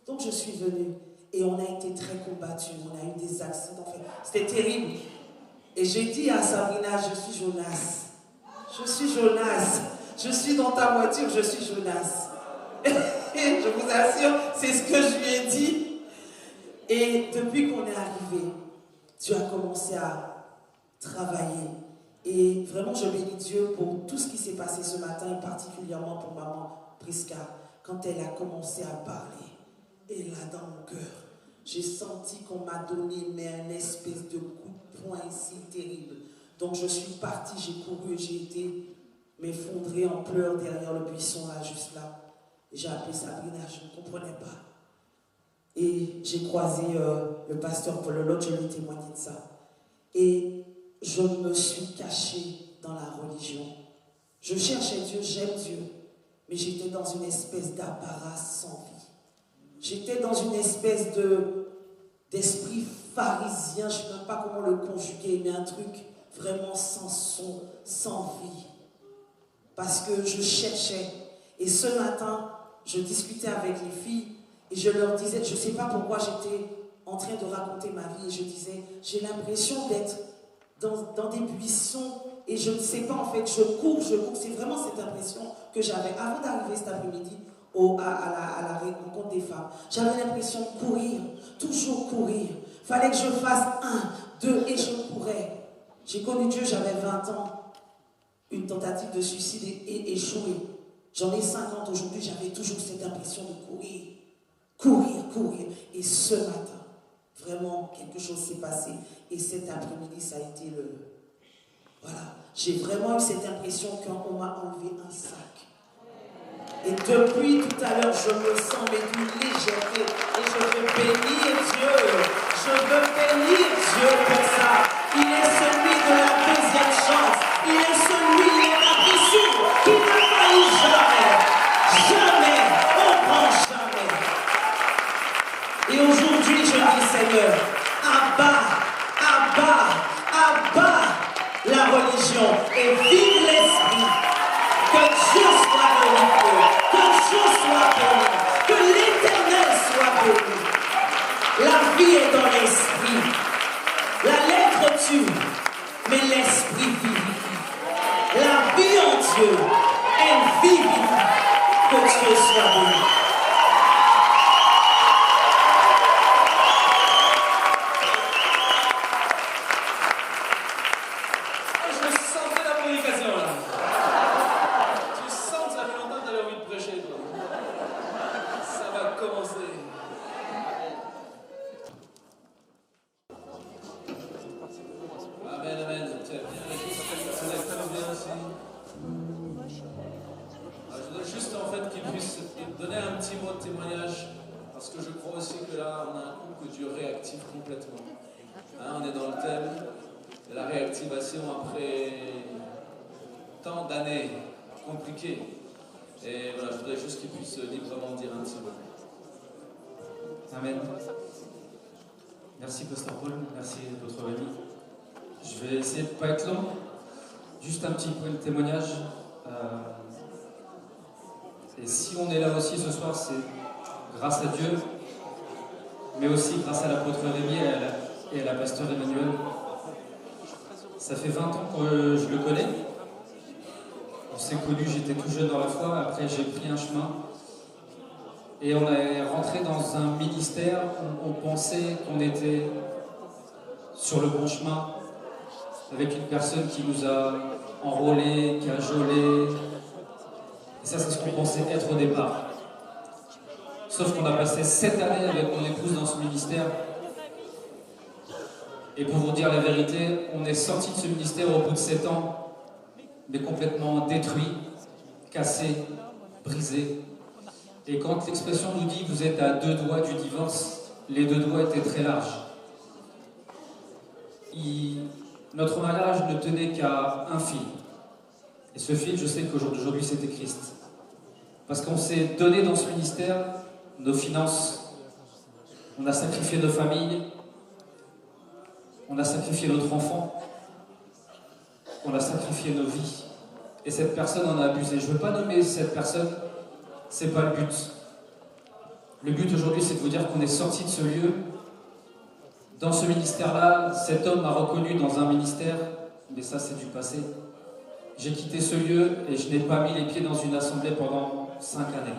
Donc, je suis venue et on a été très combattus. On a eu des accidents. C'était terrible. Et j'ai dit à Sabrina, je suis Jonas. Je suis Jonas. Je suis dans ta voiture, je suis Jonas. Et je vous assure, c'est ce que je lui ai dit. Et depuis qu'on est arrivé, Dieu a commencé à travailler. Et vraiment, je bénis Dieu pour tout ce qui s'est passé ce matin, et particulièrement pour maman Prisca, quand elle a commencé à parler. Et là, dans mon cœur, j'ai senti qu'on m'a donné un espèce de coup de poing ici terrible. Donc je suis partie, j'ai couru, j'ai été m'effondrer en pleurs derrière le buisson, là, juste là. Et j'ai appelé Sabrina, je ne comprenais pas. Et j'ai croisé le pasteur Paul Lolotte, je lui ai témoigné de ça. Et je me suis cachée dans la religion. Je cherchais Dieu, j'aime Dieu, mais j'étais dans une espèce d'apparat sans vie. J'étais dans une espèce d'esprit pharisien, je ne sais même pas comment le conjuguer, mais un truc vraiment sans son, sans vie. Parce que je cherchais. Et ce matin, je discutais avec les filles et je leur disais, je ne sais pas pourquoi j'étais en train de raconter ma vie, et je disais, j'ai l'impression d'être dans des buissons et je ne sais pas, en fait, je cours, c'est vraiment cette impression que j'avais avant d'arriver cet après-midi à la rencontre des femmes. J'avais l'impression de courir, toujours courir. Fallait que je fasse 1, 2 et je courais. J'ai connu Dieu, j'avais 20 ans. Une tentative de suicide et échoué. J'en ai 50 aujourd'hui, j'avais toujours cette impression de courir. Courir. Et ce matin, Vraiment, quelque chose s'est passé. Et cet après-midi, ça a été le... Voilà. J'ai vraiment eu cette impression qu'on m'a enlevé un sac. Et depuis tout à l'heure, je me sens mais d'une légèreté. Et je veux bénir Dieu. Je veux bénir Dieu pour ça. Il est celui de la deuxième chance. Il est celui, il est la blessure qui ne faillit jamais. Jamais. On prend jamais. Et aujourd'hui, je dis Seigneur, abat, abat, abat la religion et vive l'esprit. Que Dieu soit glorifié, que Dieu soit béni, que l'Éternel soit béni. La vie est dans l'esprit. La lettre tue, mais l'esprit vivifie. La vie en Dieu, elle vivifie. Que Dieu soit béni. Complètement. Hein, on est dans le thème de la réactivation après tant d'années compliquées. Et voilà, je voudrais juste qu'il puisse librement dire un petit mot. Amen. Merci Pasteur Paul, merci votre ami. Je vais essayer de ne pas être long. Juste un petit point de témoignage. Et si on est là aussi ce soir, c'est grâce à Dieu, mais aussi grâce à l'apôtre Rémi et à la pasteur Emmanuel. Ça fait 20 ans que je le connais. On s'est connus, j'étais tout jeune dans la foi, après j'ai pris un chemin. Et on est rentré dans un ministère où on pensait qu'on était sur le bon chemin, avec une personne qui nous a enrôlés, cajolés. Et ça, c'est ce qu'on pensait être au départ. Sauf qu'on a passé 7 années avec mon épouse dans ce ministère. Et pour vous dire la vérité, on est sorti de ce ministère au bout de 7 ans, mais complètement détruit, cassé, brisé. Et quand l'expression nous dit que vous êtes à 2 doigts du divorce, les 2 doigts étaient très larges. Notre mariage ne tenait qu'à un fil. Et ce fil, je sais qu'aujourd'hui, c'était Christ. Parce qu'on s'est donné dans ce ministère nos finances, on a sacrifié nos familles, on a sacrifié notre enfant, on a sacrifié nos vies. Et cette personne en a abusé. Je ne veux pas nommer cette personne, c'est pas le but. Le but aujourd'hui, c'est de vous dire qu'on est sorti de ce lieu. Dans ce ministère-là, cet homme m'a reconnu dans un ministère, mais ça c'est du passé. J'ai quitté ce lieu et je n'ai pas mis les pieds dans une assemblée pendant 5 années.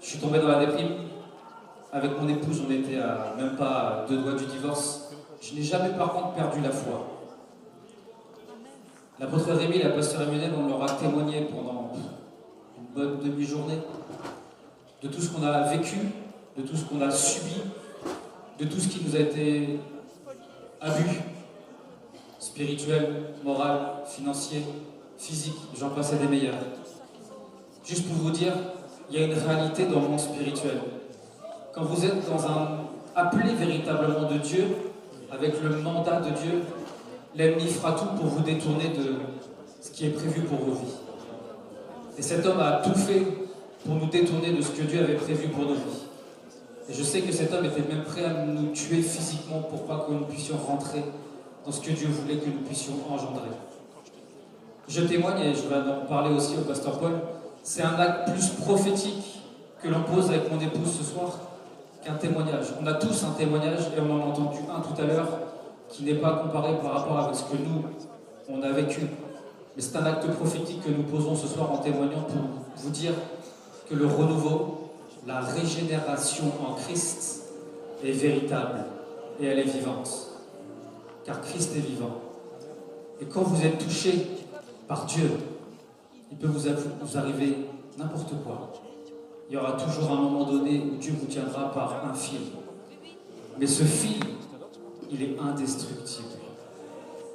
Je suis tombé dans la déprime. Avec mon épouse, on était à même pas 2 doigts du divorce. Je n'ai jamais par contre perdu la foi. L'apôtre Rémi et la pasteur Emmanuel, on leur a témoigné pendant une bonne demi-journée de tout ce qu'on a vécu, de tout ce qu'on a subi, de tout ce qui nous a été abus, spirituel, moral, financier, physique, j'en passais des meilleurs. Juste pour vous dire, il y a une réalité dans le monde spirituel. Quand vous êtes dans un appelé véritablement de Dieu, avec le mandat de Dieu, l'ennemi fera tout pour vous détourner de ce qui est prévu pour vos vies. Et cet homme a tout fait pour nous détourner de ce que Dieu avait prévu pour nos vies. Et je sais que cet homme était même prêt à nous tuer physiquement pour pas que nous puissions rentrer dans ce que Dieu voulait que nous puissions engendrer. Je témoigne, et je vais en parler aussi au pasteur Paul, c'est un acte plus prophétique que l'on pose avec mon épouse ce soir qu'un témoignage. On a tous un témoignage, et on en a entendu un tout à l'heure, qui n'est pas comparé par rapport avec ce que nous, on a vécu. Mais c'est un acte prophétique que nous posons ce soir en témoignant pour vous dire que le renouveau, la régénération en Christ est véritable et elle est vivante. Car Christ est vivant. Et quand vous êtes touché par Dieu, il peut vous arriver n'importe quoi. Il y aura toujours un moment donné où Dieu vous tiendra par un fil. Mais ce fil, il est indestructible.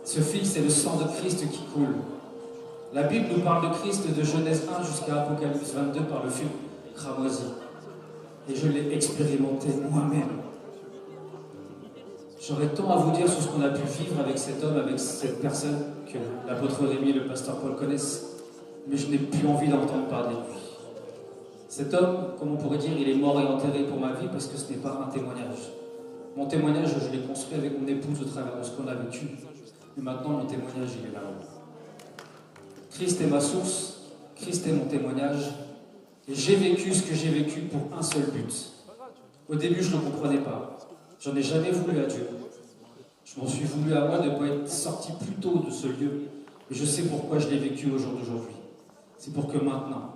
Ce fil, c'est le sang de Christ qui coule. La Bible nous parle de Christ de Genèse 1 jusqu'à Apocalypse 22 par le fil cramoisi. Et je l'ai expérimenté moi-même. J'aurais tant à vous dire sur ce qu'on a pu vivre avec cet homme, avec cette personne que l'apôtre Rémi et le pasteur Paul connaissent, mais je n'ai plus envie d'entendre parler de lui. Cet homme, comme on pourrait dire, il est mort et enterré pour ma vie parce que ce n'est pas un témoignage. Mon témoignage, je l'ai construit avec mon épouse au travers de ce qu'on a vécu. Mais maintenant, mon témoignage, il est là-haut. Christ est ma source, Christ est mon témoignage, et j'ai vécu ce que j'ai vécu pour un seul but. Au début, je ne le comprenais pas. J'en ai jamais voulu à Dieu. Je m'en suis voulu à moi de ne pas être sorti plus tôt de ce lieu. Et je sais pourquoi je l'ai vécu au jour d'aujourd'hui. C'est pour que maintenant,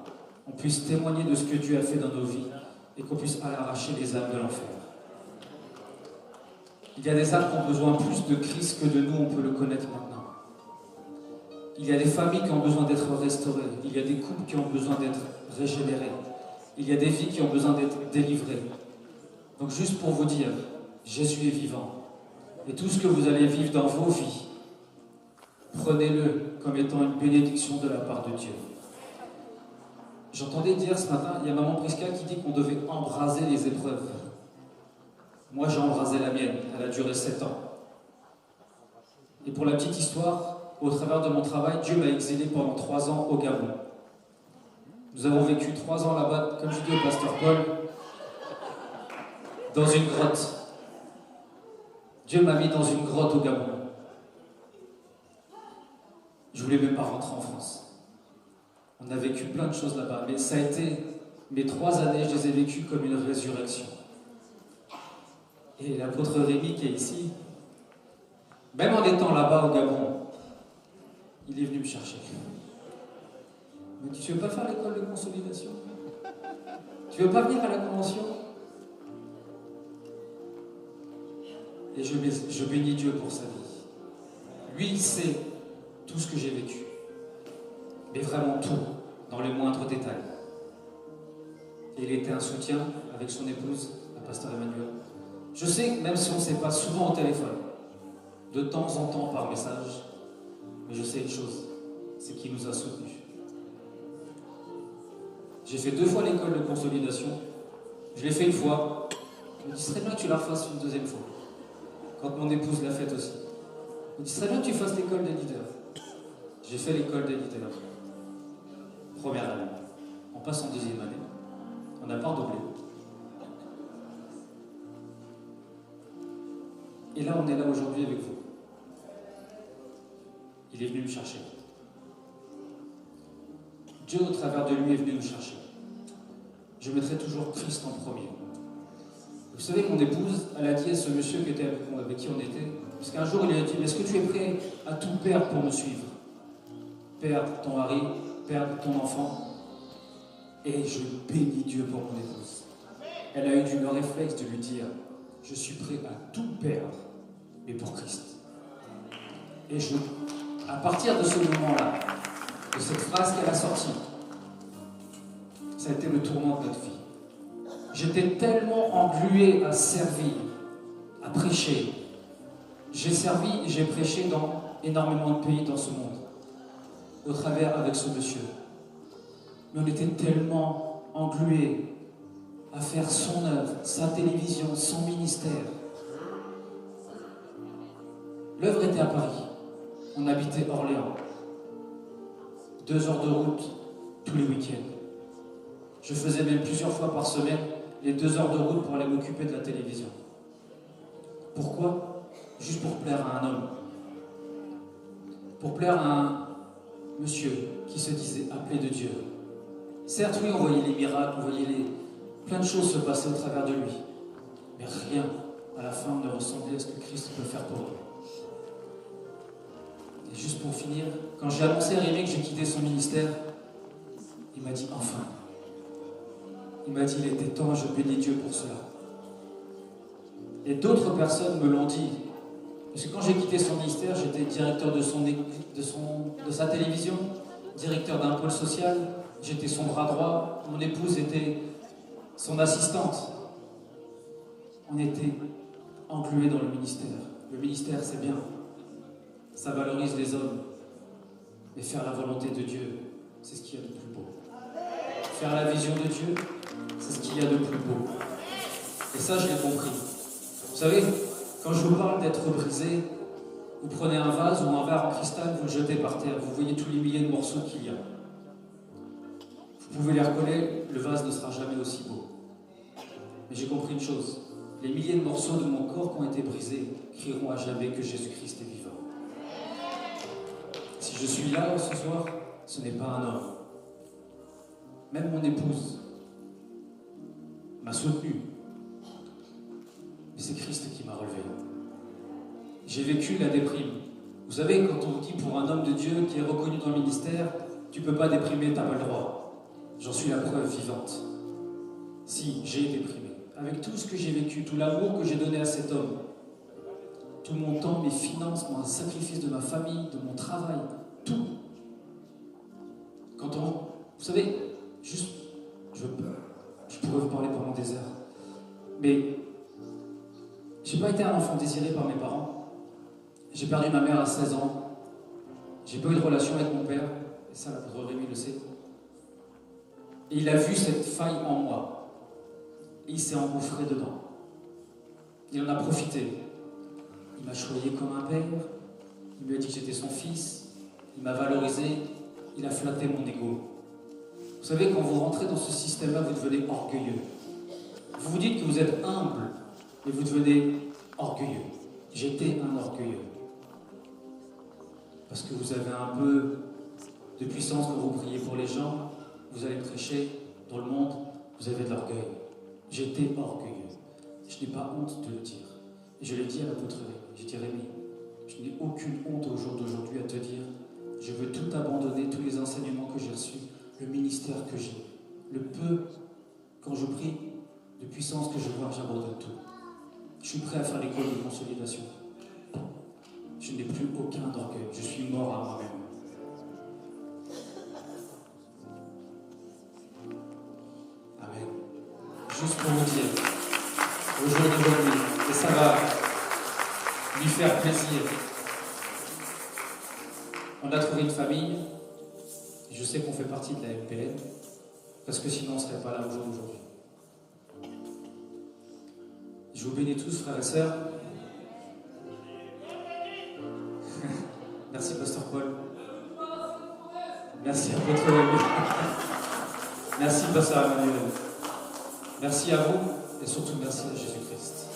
on puisse témoigner de ce que Dieu a fait dans nos vies et qu'on puisse arracher les âmes de l'enfer. Il y a des âmes qui ont besoin plus de Christ que de nous, on peut le connaître maintenant. Il y a des familles qui ont besoin d'être restaurées. Il y a des couples qui ont besoin d'être régénérés. Il y a des vies qui ont besoin d'être délivrées. Donc juste pour vous dire, Jésus est vivant. Et tout ce que vous allez vivre dans vos vies, prenez-le comme étant une bénédiction de la part de Dieu. J'entendais dire ce matin, il y a maman Prisca qui dit qu'on devait embraser les épreuves. Moi, j'ai embrasé la mienne. Elle a duré 7 ans. Et pour la petite histoire, au travers de mon travail, Dieu m'a exilé pendant 3 ans au Gabon. Nous avons vécu 3 ans là-bas, comme je dis au pasteur Paul, dans une grotte. Dieu m'a mis dans une grotte au Gabon. Je voulais même pas rentrer en France. On a vécu plein de choses là-bas, mais ça a été, mes 3 années, je les ai vécues comme une résurrection. Et l'apôtre Rémi qui est ici, même en étant là-bas au Gabon, il est venu me chercher. Il m'a dit, tu veux pas faire l'école de consolidation? Tu veux pas venir à la convention? Et je bénis Dieu pour sa vie. Lui, il sait tout ce que j'ai vécu. Mais vraiment tout, dans les moindres détails. Et il était un soutien avec son épouse, la pasteur Emmanuel. Je sais que même si on ne sait pas souvent au téléphone, de temps en temps par message, mais je sais une chose, c'est qu'il nous a soutenus. J'ai fait 2 fois l'école de consolidation. Je l'ai fait une fois. Je me dis, ce serait bien que tu la refasses une 2e fois. Quand mon épouse l'a faite aussi. Je me dis, ce serait bien que tu fasses l'école des leaders. J'ai fait l'école des leaders. Première année. On passe en 2e année. On n'a pas redoublé. Et là, on est là aujourd'hui avec vous. Il est venu me chercher. Dieu, au travers de lui, est venu nous chercher. Je mettrai toujours Christ en premier. Vous savez, mon épouse, elle a dit à ce monsieur qui était avec qui on était, parce qu'un jour, il a dit, est-ce que tu es prêt à tout perdre pour me suivre? Perdre ton mari, perdre ton enfant. Et je bénis Dieu pour mon épouse. Elle a eu le réflexe de lui dire, je suis prêt à tout perdre, mais pour Christ. Et à partir de ce moment-là, de cette phrase qu'elle a sortie, ça a été le tournant de notre vie. J'étais tellement englué à servir, à prêcher. J'ai servi et j'ai prêché dans énormément de pays dans ce monde, au travers avec ce monsieur. Mais on était tellement englués à faire son œuvre, sa télévision, son ministère. L'œuvre était à Paris. On habitait Orléans. 2 heures de route tous les week-ends. Je faisais même plusieurs fois par semaine les 2 heures de route pour aller m'occuper de la télévision. Pourquoi? Juste pour plaire à un homme. Pour plaire à un monsieur qui se disait appelé de Dieu. Certes, oui, on voyait les miracles, on voyait plein de choses se passer au travers de lui. Mais rien, à la fin, ne ressemblait à ce que Christ peut faire pour nous. Et juste pour finir, quand j'ai annoncé à Rémi que j'ai quitté son ministère, il m'a dit enfin. Il m'a dit il était temps, je bénis Dieu pour cela. Et d'autres personnes me l'ont dit. Parce que quand j'ai quitté son ministère, j'étais directeur de sa télévision, directeur d'un pôle social, j'étais son bras droit, mon épouse était son assistante. On était englué dans le ministère. Le ministère, c'est bien. Ça valorise les hommes. Mais faire la volonté de Dieu, c'est ce qu'il y a de plus beau. Faire la vision de Dieu, c'est ce qu'il y a de plus beau. Et ça, je l'ai compris. Vous savez, quand je vous parle d'être brisé, vous prenez un vase ou un verre en cristal, vous le jetez par terre, vous voyez tous les milliers de morceaux qu'il y a. Vous pouvez les recoller, le vase ne sera jamais aussi beau. Mais j'ai compris une chose, les milliers de morceaux de mon corps qui ont été brisés crieront à jamais que Jésus-Christ est vivant. Si je suis là ce soir, ce n'est pas un homme. Même mon épouse m'a soutenu. Mais c'est Christ qui m'a relevé. J'ai vécu la déprime. Vous savez, quand on dit pour un homme de Dieu qui est reconnu dans le ministère, tu ne peux pas déprimer, tu n'as pas le droit. J'en suis la preuve vivante. Si, j'ai déprimé. Avec tout ce que j'ai vécu, tout l'amour que j'ai donné à cet homme, tout mon temps, mes finances, mon sacrifice de ma famille, de mon travail, tout. Quand on... Vous savez, juste... Je pourrais vous parler pendant des heures. Mais... j'ai pas été un enfant désiré par mes parents. J'ai perdu ma mère à 16 ans. J'ai pas eu de relation avec mon père. Et ça, l'apôtre Rémi le sait. Et il a vu cette faille en moi. Et il s'est engouffré dedans. Il en a profité. Il m'a choyé comme un père. Il lui a dit que j'étais son fils. Il m'a valorisé. Il a flatté mon ego. Vous savez, quand vous rentrez dans ce système-là, vous devenez orgueilleux. Vous vous dites que vous êtes humble, et vous devenez orgueilleux. J'étais un orgueilleux. Parce que vous avez un peu de puissance quand vous priez pour les gens, vous allez prêcher dans le monde, vous avez de l'orgueil. J'étais orgueilleux. Je n'ai pas honte de le dire. Et je l'ai dit à l'apôtre Rémi. J'ai dit, Rémi, je n'ai aucune honte au jour d'aujourd'hui à te dire, je veux tout abandonner, tous les enseignements que j'ai reçus, le ministère que j'ai, le peu, quand je prie, de puissance que je vois, j'abandonne tout. Je suis prêt à faire l'école de consolidation. Je n'ai plus aucun orgueil. Je suis mort à moi-même. Amen. Juste pour vous dire, au jour d'aujourd'hui, et ça va lui faire plaisir, on a trouvé une famille. Je sais qu'on fait partie de la MPN, parce que sinon on ne serait pas là au jour d'aujourd'hui. Je vous bénis tous, frères et sœurs. Merci, Pasteur Paul. Merci à votre ami. Merci, Pasteur Emmanuel. Merci à vous, et surtout merci à Jésus-Christ.